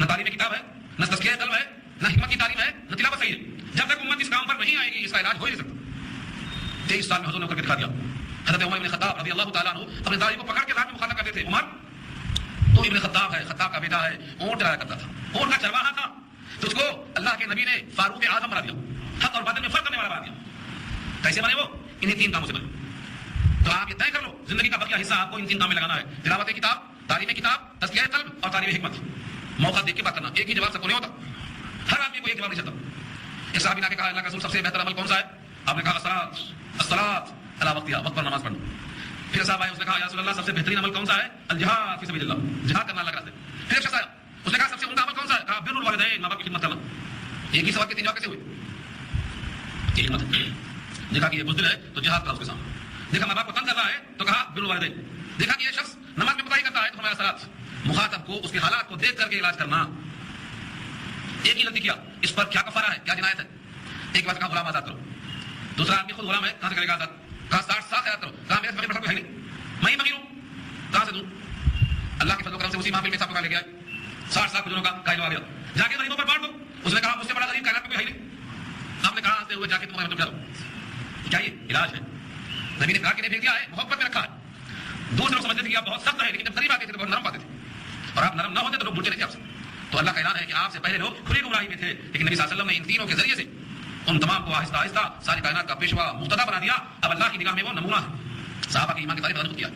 نہ تعلیم کتاب ہے، نہ تزکیہ قلب ہے، نہ حکمت کی تعلیم ہے، نہ تلاوت صحیح ہے. جب تک امت اس کام پر نہیں آئے گی اس کا علاج ہو ہی نہیں سکتا. 23 سال میں حضور نے کر کے دکھا دیا. حضرت عمر بن خطاب رضی اللہ تعالیٰ عنہ اپنے داڑھی کو پکڑ کے رات میں مخاطب کرتے تھے. عمر تو ابن خطاب ہے، خطاب کا بیٹا ہے، اونٹ چلایا کرتا تھا، اونٹ کا چرواہا تھا. تجھ کو اللہ کے نبی نے فاروق اعظم بنا دیا، حق اور باطل میں فرق کرنے والا بنا دیا. کیسے بنے وہ؟ انہیں 3 کاموں سے بنے. تو آپ یہ طے کر لو زندگی کا بقیہ حصہ آپ کو ان 3 کام میں لگانا ہے. تلاوت کتاب، تعلیم کتاب، تزکیہ قلب اور تعلیم حکمت. موقع دیکھ کے بات کرنا. ایک ہی جواب سب کو نہیں ہوتا، ہر آدمی کو ایک جواب نہیں چلتا. ایک صحابی نے کہا اللہ کا رسول سب سے بہتر عمل کون سا ہے؟ آپ نے کہا الصلاۃ علی وقتها، وقت پر نماز پڑھنا. پھر صاحب آئے، اس نے کہا یا رسول اللہ سب سے بہترین عمل کون سا ہے؟ الجہاد فی سبیل اللہ، جہاد کرنا اللہ کے راستے. پھر ایک شخص آیا، اس نے کہا سب سے عمدہ عمل کون سا ہے؟ کہا بر الوالدین، ماں باپ کی خدمت کرنا. ایک ہی سوال کے 3 جواب کیسے ہوئے؟ یہ حکمت ہے. دیکھا کہ یہ بزدل ہے تو جہاد کرا اس کے سامنے. دیکھا ماں باپ کو تنگ کر رہا ہے تو کہا بر الوالدین. دیکھا کہ یہ شخص نماز میں کوتاہی کرتا ہے تو ہمارا صلاۃ. مخاطب کو اس کے حالات کو دیکھ کر کے علاج کرنا. ایک ہی غلطی کیا، اس پر کیا کفارہ ہے، کیا جنایت ہے؟ ایک بات کہا غلام آزاد کرو. دوسرا آدمی خود غلام ہے، کہاں سے کرے گا آزاد؟ کہا 60 سال خیرات کرو. کہا میرے فقیر ہے نہیں، میں ہی فقیر ہوں، کہاں سے دوں؟ کے آئے 60 سال کھجوروں کا کائلو آ گیا, جا کے غریبوں پر بانٹ دو. اس نے کہا مجھ سے بڑا غریب کائنات میں کوئی ہے نہیں. آپ نے کہا ہنستے ہوئے جا کے تمہارے مطلب چلو, کیا یہ علاج ہے؟ نبی نے کہا کہ نہیں بھیج دیا ہے, محبت میں رکھا ہے. دوسرے لوگ سمجھتے تھے کہ آپ بہت سخت ہے, لیکن جب قریب آتے تھے تو بہت نرم پاتے تھے, اور آپ نرم نہ ہوتے تو لوگ بھولتے نہیں تھے آپ سے. تو اللہ کا اعلان ہے کہ آپ سے پہلے لوگ کھلی گمراہی میں تھے, لیکن نبی صلی اللہ علیہ وسلم نے ان تینوں کے ذریعے سے ان تمام کو آہستہ آہستہ ساری کائنات کا پیشوا مقتدا بنا دیا. اب اللہ کی نگاہ میں وہ نمونہ ہے. صحابہ کے ایمان کے بارے میں بیان کیا,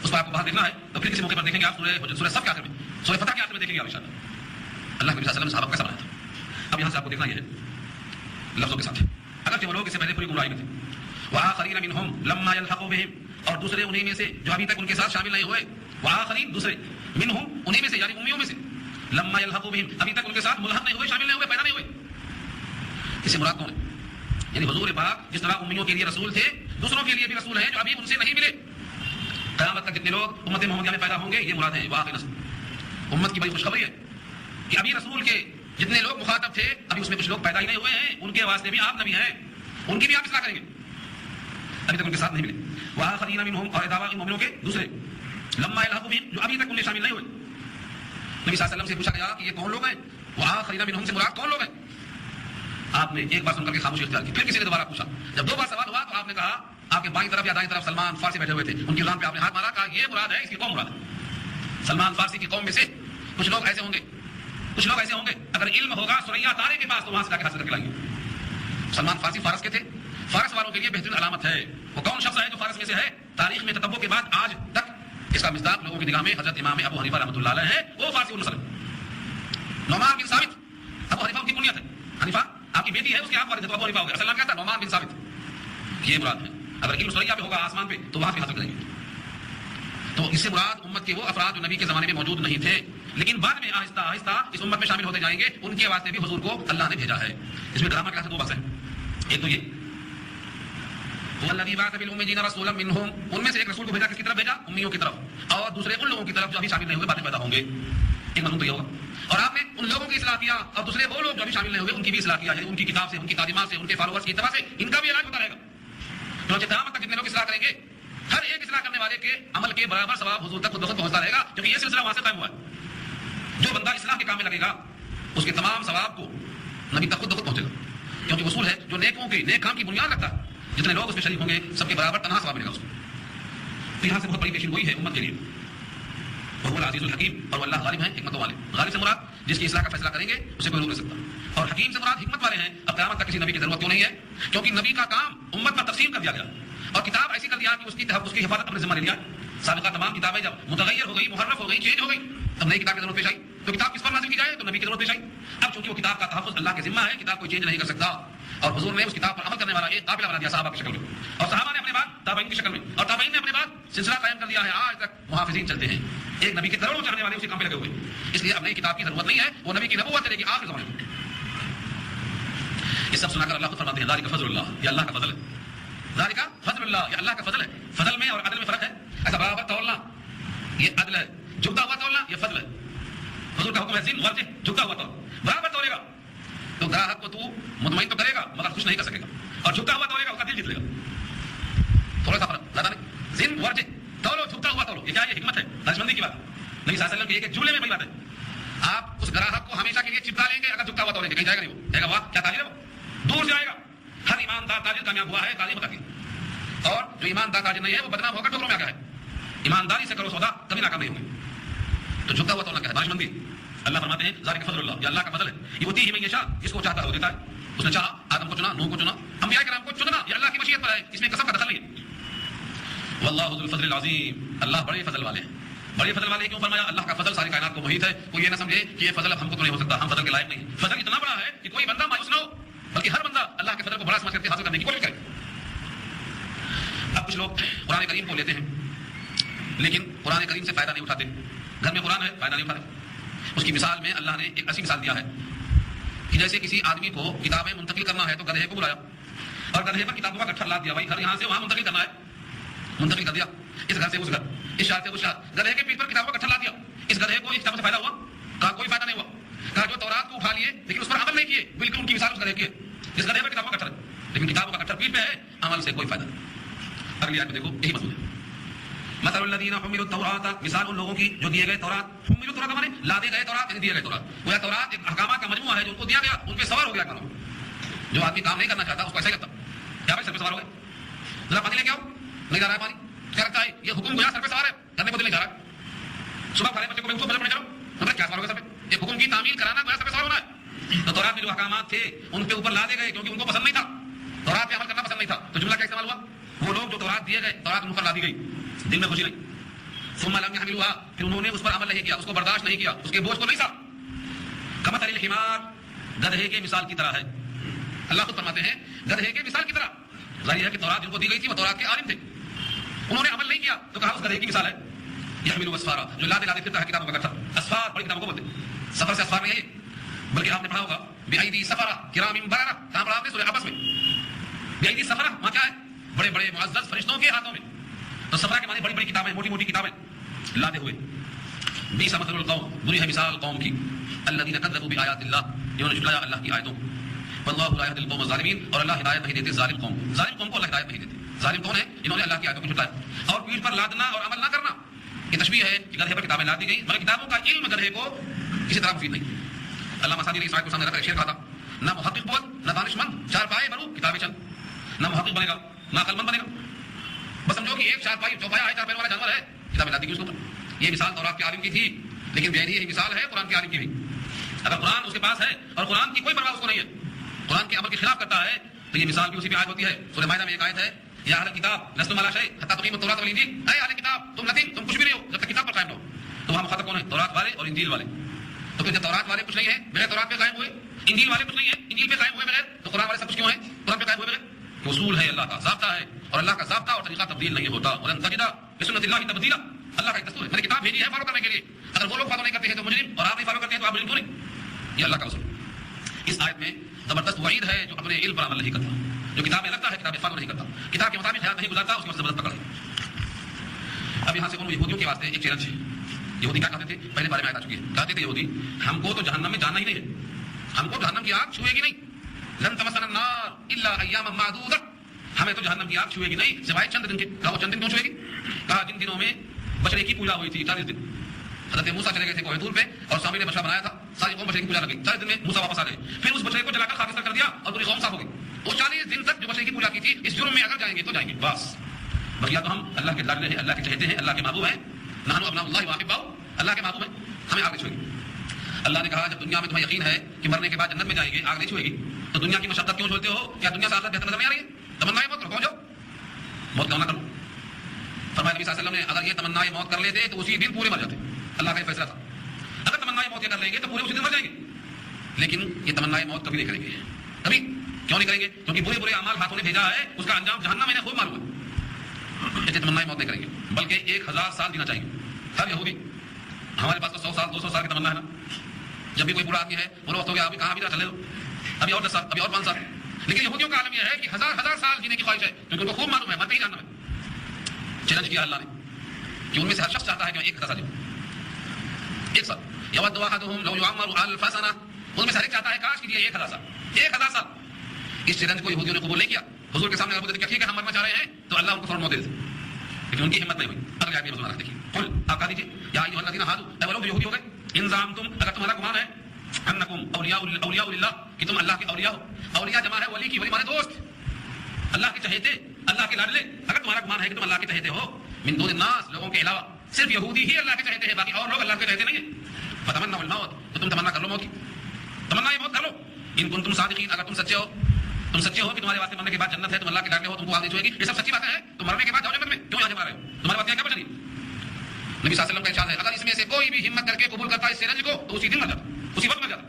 اس پر آپ کو باہر دیکھنا ہے تو پھر کسی موقع پر دیکھیں گے. آپ سورہ صف کے آخر میں, سورہ فتح کے آخر میں دیکھیں گے آپ انشاءاللہ اللہ کے نبی صلی اللہ علیہ وسلم صحابہ کو کیسا بنایا تھا. اب یہاں سے آپ کو دیکھنا یہ ہے لفظوں کے ساتھ, اگرچہ وہ لوگ اس سے پہلے پوری گمراہی میں تھے. وآخرین منہم لما یلحقوا بہم, اور دوسرے انہی میں سے جو ابھی تک ان کے ساتھ شامل نہیں ہوئے. وآخرین دوسرے, منہم انہی میں سے یعنی امیوں میں سے, لما یلحقوا بہم ابھی تک ان کے ساتھ ملحق نہیں ہوئے, شامل نہیں ہوئے, پیدا نہیں ہوئے. اس سے مراد کون ہے؟ یعنی حضور پاک جس طرح امیوں کے لیے رسول تھے, دوسروں کے لیے بھی رسول ہیں جو ابھی ان سے نہیں ملے. قیامت تک جتنے لوگ امت محمدیہ میں پیدا ہوں گے یہ مراد ہیں واقعی نسل. امت کی بڑی خوشخبری ہے کہ ابھی رسول کے جتنے لوگ مخاطب تھے ابھی اس میں کچھ لوگ پیدا ہی نہیں ہوئے ہیں, ان کے واسطے بھی آپ نبی ہیں, ان کی بھی آپ اصلاح کریں گے, ابھی تک ان کے ساتھ نہیں ملے. وآخرین منہم, اور دعویٰ ان مومنوں کے دوسرے, لما یلحقوا بہم جو ابھی تک ان میں شامل نہیں ہوئے. نبی صلی اللہ علیہ وسلم سے پوچھا گیا کہ یہ کون لوگ ہیں؟ وآخرین منہم سے مراد کون لوگ ہیں؟ آپ نے ایک بار سن کر کے خاموشی اختیار کی. پھر کسی نے دوبارہ پوچھا. جب دو بار سوال ہوا تو آپ نے کہا, آپ کے بائیں طرف یا دائیں طرف سلمان فارسی بیٹھے ہوئے تھے, ان کی زبان پہ آپ نے ہاتھ مارا, کہا یہ مراد ہے, اس کی قوم مراد ہے. سلمان فارسی کی قوم میں سے کچھ لوگ ایسے ہوں گے, کچھ لوگ ایسے ہوں گے اگر علم ہوگا سوریا تارے کے پاس تو وہاں سے جا کے حاصل کر کے لائیں گے. سلمان فارسی فارس کے تھے, فارس والوں کے لیے بہترین علامت ہے. وہ کون شخص ہے جو فارس میں سے ہے؟ تاریخ میں تتبع کے بعد آج تک اس کا مصداق لوگوں کی نگاہ میں حضرت امام ابو حنیفہ رحمۃ اللہ علیہ ہے. وہ فارسی النسل ہے. نعمان بن ثابت, ابو حنیفہ ان کی کنیت ہے. حنیفہ آپ کی بیٹی ہے, اس کے آپ والد ہے تو ابو حنیفہ ہو گیا. اصل نام کیا تھا؟ نعمان بن ثابت. یہ مراد ہے. اگر علم سوریا پہ ہوگا آسمان پہ تو وہاں سے حاصل کریں گے. تو اس سے مراد امت کے وہ افراد جو نبی کے زمانے میں موجود نہیں تھے لیکن بعد میں آہستہ آہستہ اس امت میں شامل ہوتے جائیں گے, ان کے واسطے بھی حضور کو اللہ نے بھیجا ہے. اس میں ڈرامہ کے دو بحث ہیں. ایک تو یہ والذی بعث بالأمیین رسولا منہم, ان میں سے ایک رسول کو بھیجا, کس کی طرف بھیجا؟ امیوں کی طرف, اور دوسرے ان لوگوں کی طرف جو ابھی شامل نہیں ہوئے, بعد میں پیدا ہوں گے. ایک مضمون تو یہ ہوگا. اور آپ نے ان لوگوں کی اصلاح کیا, اور دوسرے وہ لوگ جو ابھی شامل نہیں ہوئے ان کی بھی اصلاح کیا, یعنی ان کی کتاب سے, ان کی تعلیمات سے, ان کے فالوورز کی اتباع سے ان کا بھی علاج ہوتا رہے گا. چنانچہ قیامت تک جتنے لوگ اصلاح کریں گے, ہر ایک اصلاح کرنے والے کے عمل کے برابر ثواب حضور تک خود بخود پہنچتا رہے گا, کیونکہ یہ سلسلہ وہاں سے قائم ہوا ہے. جو بندہ اصلاح کے کام میں لگے گا اس کے تمام ثواب کو نبی تک خود بخود پہنچے گا, کیونکہ اصول ہے جو نیکوں کے نیک کام کی بنیاد رکھتا ہے, جتنے لوگ اس میں شریک ہوں گے سب کے برابر تنہا ثواب ملے گا اس کو. تو یہاں سے بہت بڑی پیشین گوئی ہے امت کے لیے. وہ العزیز الحکیم, اور اللہ غالب ہیں, حکمت والے. غالب سے مراد جس کی اصلاح کا فیصلہ کریں گے اسے کوئی روک نہیں سکتا, اور حکیم سے مراد حکمت والے ہیں. اب قیامت تک کسی نبی کی ضرورت کیوں نہیں ہے؟ کیونکہ نبی کا کام امت پر تقسیم کر دیا گیا, اور کتاب ایسی کر دیا کہ اس کی حفاظت اپنے ذمہ لے لیا. سابقہ تمام کتابیں جب متغیر ہو گئی, محرف ہو گئی, چینج ہو گئی, تب نئی کتاب کی ضرورت پیش آئی. تو کتاب کس پر نازل کی جائے؟ تو نبی کی ضرورت پیش آئی. اب چونکہ وہ کتاب کا تحفظ اللہ کے ذمہ ہے, کتاب کوئی چینج نہیں کر سکتا, اور حضور نے اس کتاب پر عمل کرنے والا ایک قابلہ بنا دیا صحابہ کی شکل میں, اور صحابہ نے اپنے بعد تابعین کی شکل میں, اور تابعین نے اپنے بعد سلسلہ قائم کر دیا ہے. آج تک محافظین چلتے ہیں, ایک نبی کے کروڑوں چاہنے والے اسی کام پہ لگے ہوئے. اس لیے اب نئی کتاب کی ضرورت نہیں ہے, وہ نبی کی نبوت چلے گی آخر زمانے میں. یہ سب سنا کر اللہ خود فرماتے ہیں ذالک فضل اللہ, یہ اللہ کا فضل ہے. ذالک فضل اللہ, یہ اللہ کا فضل ہے. فضل میں اور عدل میں فرق ہے. ایسا برابر تولنا یہ عدل ہے, جھکتا ہوا تولنا یہ فضل ہے. حضور کا حکم ہے زن ورجح, جھکتا ہوا تول, برابر تولے گا تو گراہک کو تو مطمئن تو کرے گا مگر خوش نہیں کر سکے گا, اور جھکتا ہوا تولے گا اس کا دل جیت لے گا. تھوڑا سا فرق, زیادہ نہیں. زن ورجح تولو, جھکتا ہوا تولو, یہ کیا, یہ حکمت ہے, دانشمندی کی بات. نبی صلی اللہ علیہ وسلم کی ایک جملے میں بڑی بات ہے. آپ اس گراہک کو ہمیشہ کے لیے چپکا لیں گے اگر جھکتا ہوا تولیں گے, کہیں جائے گا نہیں, وہ کہے گا واہ کیا تاجر ہے, وہ دور جائے گا. ہر ایماندار تاجر کامیاب ہوا ہے تعلیم کا, اور جو ایماندار تاجر نہیں ہے وہ بدنام ہو کر ٹھکروں میں آ گیا ہے. ایمانداری سے کرو سودا, کبھی ناکام نہیں ہوں گے. تو جھکتا ہوا تولنا کیا ہے؟ دانشمندی. اللہ فرماتے ہیں ذالک فضل اللہ, یہ اللہ کا فضل ہے. یؤتیہ من یشاء, جس کو چاہتا ہے وہ دیتا ہے. اس نے چاہا آدم کو چنا, نوح کو چنا, انبیاء کرام کو چننا, یہ اللہ کی مشیت پر ہے, اس میں کسب کا دخل نہیں ہے. واللہ ذو الفضل العظیم, اللہ بڑے فضل والے ہیں. بڑے فضل والے کیوں فرمایا؟ اللہ کا فضل ساری کائنات کو محیط ہے. کوئی یہ نہ سمجھے کہ یہ فضل اب ہم کو تو نہیں ہو سکتا, ہم فضل کے لائق نہیں. فضل اتنا بڑا ہے کہ کوئی بندہ مایوس نہ ہو, بلکہ ہر بندہ اللہ کے فضل کو بڑا سمجھ کر حاصل کرنے کی کوشش کرے. اب کچھ لوگ قرآن کریم کو لیتے ہیں لیکن قرآن کریم سے فائدہ نہیں اٹھاتے. گھر میں قرآن ہے, فائدہ نہیں اٹھاتے. اس کی مثال میں اللہ نے ایک ایسی مثال دیا ہے کہ جیسے کسی آدمی کو کتابیں منتقل کرنا ہے تو گدھے کو بلایا, اور گدھے پر کتابوں کا گٹھا لاد دیا, بھائی گھر یہاں سے وہاں منتقل کرنا ہے, منتقل کر دیا. اس گھر سے اس گھر, اس شہر سے اس شہر, گدھے کے پیٹھ پر کتابوں کا گٹھا لاد دیا. اس گدھے کو اس کتاب سے فائدہ ہوا؟ کہا کوئی فائدہ نہیں ہوا. کہا جو تورات کو اٹھا لیے لیکن اس پر عمل نہیں کیے, بالکل ان کی مثال اس گدھے کی ہے. اس گدھے پر کتابوں کا گٹھا لیکن کتابوں کا گٹھا پیٹھ پہ ہے, عمل سے کوئی فائدہ نہیں. اگلی آیت میں دیکھو یہی مضمون ہے. مثل الذین حملوا التوراۃ، مثال ان لوگوں کی جو دیے گئے تورات، حملوا التوراۃ مانے لادے گئے تورات، یعنی دیے گئے تورات. وہ تورات ایک احکامات کا مجموعہ ہے جو ان کو دیا گیا، ان پہ سوار ہو گیا کام. جو آدمی کام نہیں کرنا چاہتا اس کو ایسا ہی کرتا. کیا بھائی سر پہ سوار ہو گئے، ذرا پانی لے کے آؤ، نہیں جا رہا ہے پانی، کیا لگتا ہے یہ حکم گویا سر پہ سوار ہے، کرنے کو دل نہیں جا رہا. صبح کھانے بچے کو اس کو بجٹ پڑے چلو، ہمیں کیا سوار ہو گیا سر پہ، یہ حکم کی تعمیل کرانا گویا سر پہ سوار ہونا ہے. تو تورات میں جو احکامات تھے ان پہ اوپر لادے گئے کیونکہ ان کو پسند نہیں تھا، تورات پہ عمل کرنا پسند نہیں تھا. تو جملہ کیا استعمال ہوا، وہ لوگ جو تورات دیے گئے، تورات ان پر لا دی گئی، دل میں خوشی نہیں. ثم لم يحملوها، پھر انہوں نے اس پر عمل نہیں کیا، اس کو برداشت نہیں کیا، اس کے بوجھ کو نہیں سا. کمثل الحمار، گدھے کے مثال کی طرح ہے. اللہ خود فرماتے ہیں گدھے کے مثال کی طرح. ظاہر ہے کہ تورات جن کو دی گئی تھی وہ تورات کے عالم تھے، انہوں نے عمل نہیں کیا تو کہا اس گدھے کی مثال ہے. يحمل اسفارا، جو لاتے لاتے پھرتا ہے کتابوں کا گٹھا. اسفار بڑی کتابوں کو بولتے ہیں، سفر سے اسفار نہیں ہے بلکہ آپ نے پڑھا ہوگا بأیدی سفرہ کرام بررہ. کہاں پڑھا آپ نے؟ سورہ عبس میں. بأیدی سفرہ وہاں کیا ہے؟ بڑے بڑے معزز فرشتوں کے ہاتھوں میں. تو سفرہ کے معنی بڑی بڑی کتابیں، موٹی موٹی کتابیں لاتے ہوئے. بیس مثل القوم، بری ہے مثال قوم کی، الذین کذبوا بآیات اللہ، جنہوں نے جھٹلایا اللہ کی آیتوں. واللہ لا یہدی القوم الظالمین، اور اللہ ہدایت نہیں دیتے ظالم قوم. ظالم قوم کو اللہ ہدایت نہیں دیتے. ظالم کون ہے؟ جنہوں نے اللہ کی آیتوں کو جھٹلایا. اور پیٹھ پر لادنا اور عمل نہ کرنا، یہ تشبیہ ہے کہ گدھے پر کتابیں لا دی گئی مگر کتابوں کا علم گدھے کو کسی طرح مفید نہیں. علامہ سعدی نے اس آیت کو سامنے رکھ کر شعر کہا تھا، نہ محقق بول نہ دانش مند، چار پائے برو کتابیں چند. نہ محقق بنے گا نہ عقل مند بنے گا. بس سمجھو کہ ایک چار پائی چوپایا ہے، چار پیر والا جانور ہے، کتابیں لا دی گئی اس کے اوپر. یہ مثال تورات کے عالم کی تھی، لیکن بے یہی مثال ہے قرآن کے عالم کی بھی. اگر قرآن اس کے پاس ہے اور قرآن کی کوئی پرواہ اس کو نہیں ہے، قرآن کے عمل کے خلاف کرتا ہے، تو یہ مثال بھی اسی پہ آیت ہوتی ہے. سورہ مائدہ میں ایک آیت ہے، یا اہل کتاب لستم علی شیء حتی تقیموا التوراۃ والانجیل. اے اہل کتاب تم نتھنگ، تم کچھ بھی نہیں ہو جب تک کتاب پر قائم رہو. تو وہاں مخاطب کون ہے؟ تورات والے اور انجیل والے. تو پھر جب تورات والے کچھ نہیں ہیں بغیر تورات پہ قائم ہوئے، انجیل والے کچھ نہیں ہیں انجیل پہ قائم ہوئے بغیر، تو قرآن والے سب کچھ کیوں ہیں قرآن پہ قائم ہوئے بغیر؟ اصول ہے، اللہ کا ضابطہ ہے، اور اللہ کا ضابطہ اور طریقہ تبدیل نہیں ہوتا. ولن تجد لسنت اللہ تبدیلا، اللہ کا ایک دستور ہے، میں نے کتاب بھیجی ہے فالو کرنے کے لیے. اگر وہ لوگ فالو نہیں کرتے ہیں تو مجرم، اور آپ نہیں فالو کرتے ہیں تو آپ مجرم کیوں نہیں؟ یہ اللہ کا اصول. اس آیت میں زبردست وعید ہے جو اپنے علم پر عمل نہیں کرتا، جو کتابیں لگتا ہے کتابیں فالو نہیں کرتا، کتاب کے مطابق حیات نہیں گزارتا، اس کی وجہ سے زبردست پکڑ ہے. اب یہاں سے ان یہودیوں کے واسطے ایک چیلنج ہے. یہودی کیا کہتے تھے؟ پہلے بارے میں آیت آ چکی ہے. کہتے تھے یہودی ہم کو تو جہنم میں جانا ہی نہیں ہے، ہم کو جہنم کی آگ چھوئے گی نہیں. لن تمسنا النار الا ایاما معدودہ، ہمیں تو جہنم کی آگ چھوئے گی نہیں سوائے چند دن کے. کہا چند دن کیوں چھوئے گی؟ کہا جن دنوں میں بچڑے کی پوجا ہوئی تھی 40 دن. حضرت موسیٰ چلے گئے تھے کوہ طور پہ اور سامنے نے بچڑا بنایا تھا، ساری قوم بچڑے کی پوجا کر گئی. 40 دن میں موسیٰ واپس آ گئے، پھر اس بچڑے کو جلا کر خاکستر کر دیا اور پوری قوم صاف ہو گئی. وہ 40 دن تک جو بچڑے کی پوجا کی تھی اس جرم میں اگر جائیں گے تو جائیں گے بس. بھیا تو ہم اللہ کے لاڈلے ہیں، اللہ کے چہتے ہیں، اللہ کے محبوب ہیں. نحن ابناء اللہ واحباؤ، اللہ کے محبوب ہیں، ہمیں آگ نہیں چھوئے گی. اللہ نے کہا جب دنیا میں تمہیں یقین ہے کہ مرنے کے بعد جنت میں جائیں گے، آگ نہیں چھوئے گی، تو دنیا کی مشقت کیوں چھوڑتے ہو؟ کیا دنیا سے آخرت بہتر نظر نہیں آ رہی ہے؟ تمنا موت کرو، پہنچ جاؤ، موت کیوں نہ کرو. فرمایا نبی صلی اللہ علیہ وسلم نے اگر یہ تمنا موت کر لیتے تو اسی دن پورے مر جاتے. اللہ کا یہ فیصلہ تھا، اگر تمنا موت یہ کر لیں گے تو پورے اسی دن مر جائیں گے. لیکن یہ تمنا موت کبھی نہیں کریں گے. کبھی کیوں نہیں کریں گے؟ کیونکہ برے برے اعمال ہاتھوں نے بھیجا ہے، اس کا انجام جہنم میں خوب معلوم ہے. اس لیے تمنا موت نہیں کریں گے بلکہ 1000 سال جینا چاہیں گے. ہر یہودی، ہمارے پاس تو 100 سال 200 سال کی تمنا ہے نا. جب بھی کوئی بوڑھا آدمی ہے بولو وقت ہو گیا، ابھی کہاں بھی چلے لو، ابھی اور 10 سال، ابھی اور 5 سال. لیکن یہودیوں کا عالم یہ ہے کہ 1000 سال جینے کی خواہش ہے، کیونکہ ان کو خوب معلوم ہے مرتے ہی جاننا ہے. چیلنج کیا اللہ نے کہ ان میں سے ہر شخص چاہتا ہے کہ میں 1 سال جیوں، 1 سال. یود احدهم لو يعمر 1000 سنہ، ان میں سے ہر ایک چاہتا ہے کاش کیجیے 1000 سال، 1000 سال. اس چیلنج کو یہودیوں نے قبول نہیں کیا. حضور کے سامنے اگر بولتے کہ ٹھیک ہے ہم مرنا چاہ رہے ہیں تو اللہ ان کو فوراً موت دے دیتے، لیکن ان کی ہمت نہیں ہوئی. اگلے آدمی مسلمان دیکھیے، قل آپ کہہ دیجیے یا ایھا الذین ھادوا، اے وہ لوگ جو یہودی ہو گئے، ان زعمتم، اگر تمہارا گمان ہے، انکم اولیاء للہ، کہ تم اللہ کے اولیاء ہو. اولیاء جمع ہے ولی کی، ولی مانے دوست، اللہ کے چہیتے، اللہ کے لاڈلے. اگر تمہارا گمان ہے کہ تم اللہ کے چہیتے ہو، من دون الناس، لوگوں کے علاوہ، صرف یہودی ہی اللہ کے چہیتے ہیں، باقی اور لوگ اللہ کے چہیتے نہیں ہیں. فتمنوا الموت، تو تم تمنا کر لو موت کی، تمنا موت کر لو. ان کنتم صادقین، اگر تم سچے ہو، تم سچے ہو کہ تمہارے واسطے مرنے کے بعد جنت ہے، تم اللہ کے لاڈلے ہو، تم کو آگ نہیں چھوئے گی، یہ سب سچی باتیں ہیں. تو مرنے کے بعد جاؤ جنت میں، کیوں یہاں جما رہے ہو؟ تمہاری باتیں کیا بچ رہی؟ نبی صلی اللہ علیہ وسلم کا ارشاد ہے اگر اس میں سے کوئی بھی ہمت کر کے قبول کرتا ہے اس چیلنج کو تو اسی دن مر جاتا، اسی وقت مر جاتا.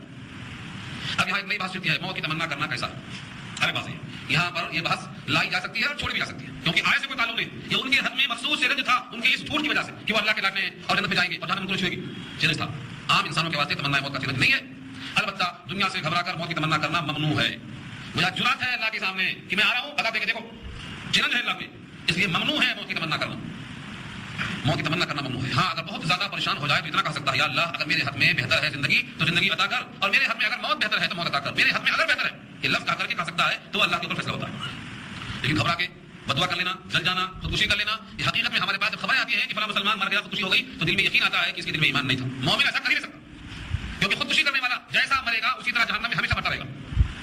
اب یہاں ایک نئی بات چلتی ہے، موت کی تمنا کرنا کیسا ہے. ارے بات ہے یہاں پر یہ بحث لائی جا سکتی ہے اور چھوڑی بھی جا سکتی ہے، کیونکہ آئے سے کوئی تعلق نہیں. یہ ان کے حد میں مخصوص چیلنج تھا، ان کے اس جھوٹ کی وجہ سے کہ وہ اللہ کے لاڈلے ہیں اور جنت میں جائیں گے اور جہنم کو نہیں چھوئے گی. چیلنج تھا. عام انسانوں کے واسطے تمنا موت کا چیلنج نہیں ہے. البتہ دنیا سے گھبرا کر موت کی تمنا کرنا ممنوع ہے. مجھے جرات ہے اللہ کے سامنے کہ میں آ رہا ہوں، اللہ دے کے دیکھو چیلنج ہے اللہ میں، اس لیے ممنوع ہے موت کی تمنا کرنا. موت کی تمنا کرنا ممنوع ہے. ہاں اگر بہت زیادہ پریشان ہو جائے تو اتنا کہہ سکتا ہے یا اللہ اگر میرے ہاتھ میں بہتر ہے زندگی تو زندگی عطا کر، اور میرے ہاتھ میں اگر موت بہتر ہے تو موت عطا کر. میرے ہاتھ میں اگر بہتر ہے، یہ لفظ کہہ کر کے کہہ سکتا ہے تو اللہ کے اوپر فیصلہ ہوتا ہے. لیکن گھبرا کے بدعا کر لینا, جل جانا, خودکشی کر لینا, یہ حقیقت میں ہمارے پاس جب خبریں آتی ہیں کہ فلاں مسلمان مر گیا, خودکشی ہو گئی, تو دل میں یقین آتا ہے کہ اس کے دل میں ایمان نہیں تھا. مومن ایسا کر ہی نہیں سکتا, کیونکہ خودکشی کرنے والا جیسا مرے گا اسی طرح جہنم میں ہمیشہ مرتا رہے گا.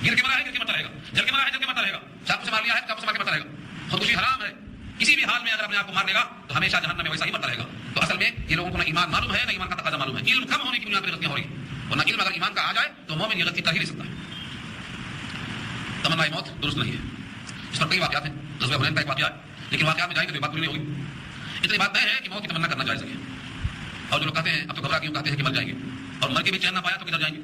گر کے مرا ہے گر کے مرتا رہے گا, جل کے مرا ہے جل کے مرتا رہے گا, چاقو سے مار لیا ہے چاقو سے مار کے مرتا رہے گا. خودکشی حرام ہے. کسی بھی حال میں اگر اپنے آپ کو مار لے گا تو ہمیشہ جہنم میں ویسا ہی مرتا رہے گا. تو اصل میں یہ لوگوں کو نہ ایمان معلوم ہے نہ ایمان کا تقاضا معلوم ہے. علم کم ہونے کی بنیاد پر غلطیاں ہو رہی ہیں, ورنہ علم اگر ایمان کا آ جائے تو مومن یہ غلطی کر ہی نہیں سکتا. تمنا موت درست نہیں ہے. اس پر کئی واقعات ہیں, غزوہ حنین کا ایک واقعہ ہے, لیکن واقعات میں جائیں گے تو بات پوری نہیں ہوگی. اتنی بات نہیں ہے کہ موت کی تمنا کرنا جائز ہے. اور جو لوگ کہتے ہیں اب تو گھبرا کیوں کہتے ہیں کہ مر جائیں گے, اور مر کے بھی چین نہ پایا تو کدھر جائیں گے.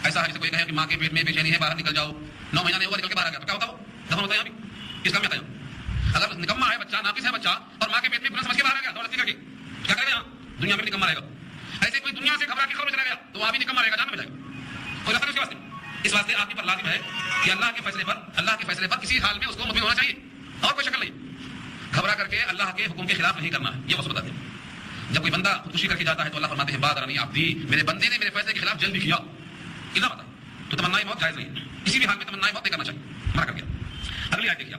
ایسا ہے جیسے کوئی کہے کہ ماں کے پیٹ میں بے چینی ہے, باہر نکل جاؤ, 9 مہینہ نہیں ہوا نکل کے باہر آ گیا, تو کیا ہوتا ہو دفن ہوتا ہے. ابھی کس کام میں آتا ہے. اگر نکما ہے بچہ, ناقص ہے بچہ, اور ماں کے پیٹ میں گناہ سمجھ کے باہر آ گیا زبردستی کر کے, کیا کرے گا, دنیا میں بھی نکما رہے گا. ایسے کوئی دنیا سے گھبرا کے خبر چلا گیا تو وہاں بھی نکما رہے گا, جان میں جائے گا, کوئی رفتہ نہیں اس کے واسطے. اس واسطے آدمی پر لازم ہے کہ اللہ کے فیصلے پر کسی حال میں اس کو مطمئن ہونا چاہیے, اور کوئی شکل نہیں. گھبرا کر کے اللہ کے حکم کے خلاف نہیں کرنا ہے. یہ بس بتاتے ہیں جب کوئی بندہ خودکشی کر کے جاتا ہے تو اللہ فرماتے ہیں بادرنی عبدی, میرے بندے نے میرے فیصلے کے خلاف جلد بھی کیا. کتنا پتا تو تمنا موت جائز نہیں ہے. کسی بھی حال میں تمنا موت نہیں کرنا چاہیے. مرا کر گیا. اگلی آیت دیکھیے,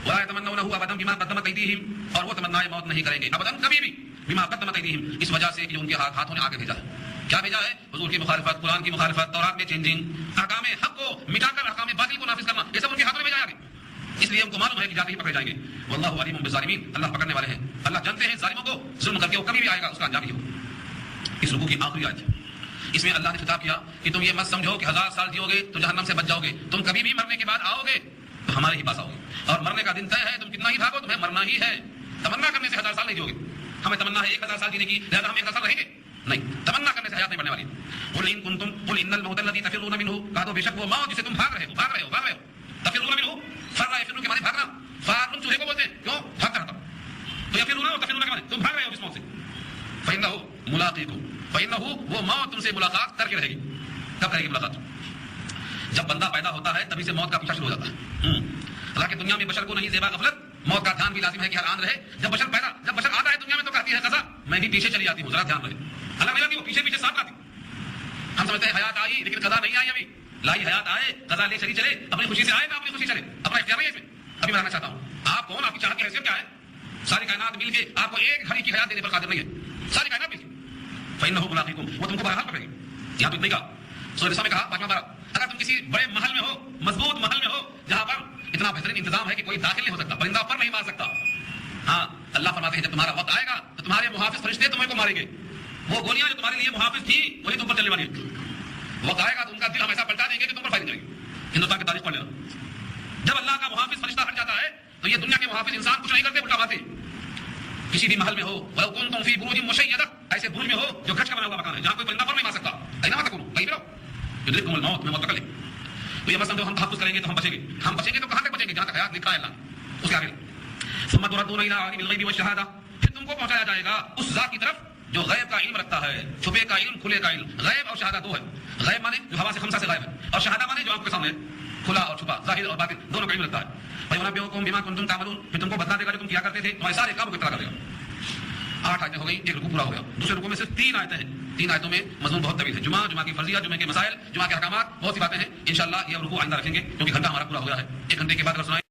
ولا يتمنونه ابدا بما قدمت ايديهم, اور وہ تمنا موت نہیں کریں گے ابدا کبھی بھی, بما قدمت ايديهم, اس وجہ سے کہ ان کے ہاتھوں نے آگے بھیجا ہے. کیا بھیجا ہے؟ حضور کی مخالفت, قرآن کی مخالفت, تورات میں چینجنگ, احکام حق کو مٹا کر احکام باطل کو نافذ کرنا, یہ سب ان کے ہاتھوں میں بھیجا گیا. اس لیے ہم کو معلوم ہے کہ جاتے ہی پکڑے جائیں گے. واللہ علیم بالظالمین, اللہ پکڑنے والے ہیں. اللہ جانتے ہیں ظالموں کو, ظلم کر کے وہ کبھی بھی آئے گا, اس کا انجام ہی ہوگا. اس رکوع کی آخری آیت ہے, اس میں اللہ نے خطاب کیا کہ تم یہ مت سمجھو کہ 1000 سال جیو گے تو جہنم سے بچ جاؤ گے. تم کبھی بھی مرنے کے بعد آؤ گے تو ہمارے ہی پاس آؤ گے, اور مرنے کا دن طے ہے. تم کتنا ہی بھاگو تمہیں مرنا ہی ہے. تمنا کرنے سے 1000 سال نہیں جیو گے. ہمیں تمنا ہے 1000 سال جینے کی, لہذا ہم 1000 سال رہیں گے نہیں. تمنا کرنے سے حیات نہیں بڑھنے والی. قل ان الموت الذي تفرون منه, کہا تو بے شک وہ موت جسے تم بھاگ رہے ہو. تفرون منه, فر يفرون کے معنی بھاگنا. فار چوہے کو بولتے ہیں, کیوں بھاگتا رہتا. تو یفرون اور تفرون کے معنی تم بھاگ رہے ہو اس موت سے. فإنه ملاقيكم, فإنه وہ موت تم سے ملاقات کر کے رہے گی. کب کرے گی ملاقات؟ جب بندہ پیدا ہوتا ہے تبھی سے موت کا پیچھا شروع ہو جاتا ہے. حالانکہ دنیا میں بشر کو نہیں زیبا غفلت, موت کا دھیان بھی لازم ہے کہ ہر آن رہے. جب بشر آتا ہے دنیا میں تو کہتی ہے قضا, میں بھی پیچھے چلی جاتی ہوں, ذرا دھیان رہے. اللہ نہیں لاتی, وہ پیچھے ساتھ لاتی. ہم سمجھتے ہیں حیات آئی لیکن قضا نہیں آئی. ابھی لائی حیات آئے, قضا لے چلی چلے, اپنی خوشی سے آئے نا اپنی خوشی چلے, اپنا اختیار نہیں ہے اس میں. ابھی میں رہنا چاہتا ہوں. آپ کون, آپ کی چاہت کی حیثیت کیا ہے؟ ساری کائنات مل کے آپ کو ایک گھڑی کی حیات دینے پر قادر نہیں ہے. ساری کائنات مل کے فإنه ملاقيكم, وہ تم کو بہرحال پکڑے گی. یہاں تو اتنا ہی کہا, سورہ نساء میں کہا 5واں پارہ, اگر تم کسی بڑے محل میں ہو, مضبوط محل میں ہو, جہاں پر اتنا بہترین انتظام ہے کہ کوئی داخل نہیں ہو سکتا, پرندہ پر نہیں مار سکتا, ہاں اللہ فرماتے ہیں جب تمہارا وقت آئے گا تو تمہارے محافظ فرشتے تمہیں کو ماریں گے. وہ گولیاں جو تمہارے لیے محافظ تھی وہی تم پر چلنے والی ہے. وقت آئے گا تو ان کا دل ہمیشہ پلٹا دیں گے کہ تم پر فائدہ کریں گے. ہندوستان کی تاریخ پڑھ لینا, جب اللہ کا محافظ فرشتہ ہٹ جاتا ہے تو یہ دنیا کے محافظ انسان کچھ نہیں کرتے, الٹا مارتے. کسی بھی محل میں ہو, ولو کنتم فی بروج مشیدہ, ایسے برج میں ہو جو گھچ کا بنا ہوا مکان ہے جہاں کوئی پرندہ پر نہیں مار سکتا. اینما تکونوا, کہیں بھی رہو, یدرککم الموت, میں موت پکڑ لے. تو یہ مسئلہ جو ہم تحفظ کریں گے تو ہم بچیں گے. ہم بچیں گے تو کہاں تک بچیں گے؟ جہاں تک حیات لکھا ہے اللہ نے. اس کے آگے ثم تردون الی عالم الغیب والشہادہ, پھر تم کو پہنچایا جائے گا اس ذات کی طرف جو غیب کا علم رکھتا ہے. چھپے کا علم, کھلے کا علم. غیب اور شہادہ دو ہے. غیب مانے جو حواس خمسہ سے غائب ہے, اور شہادہ مانے جو آپ کے سامنے کھلا اور چھپا, ظاہر اور باطن دونوں کا علم رکھتا ہے. فَيُنَبِّئُكُم بِمَا كُنتُمْ تَعْمَلُونَ, پھر تم کو بتا دے گا جو تم کیا کرتے تھے, تمہارے سارے کام کو اطلاع کر دے گا. 8 آیتیں ہو گئی, ایک رکوع پورا ہو گیا. دوسرے رکوع میں صرف 3 آیتیں ہیں. 3 آیتوں میں مضمون بہت طویل ہے. جمعہ کی فرضیہ, جمعہ کے مسائل, جمعہ کے احکامات, بہت سی باتیں ہیں. انشاءاللہ یہ رکوع آئندہ رکھیں گے کیونکہ گھنٹہ ہمارا پورا ہو گیا ہے. 1 گھنٹے کے بعد اگر سنائیں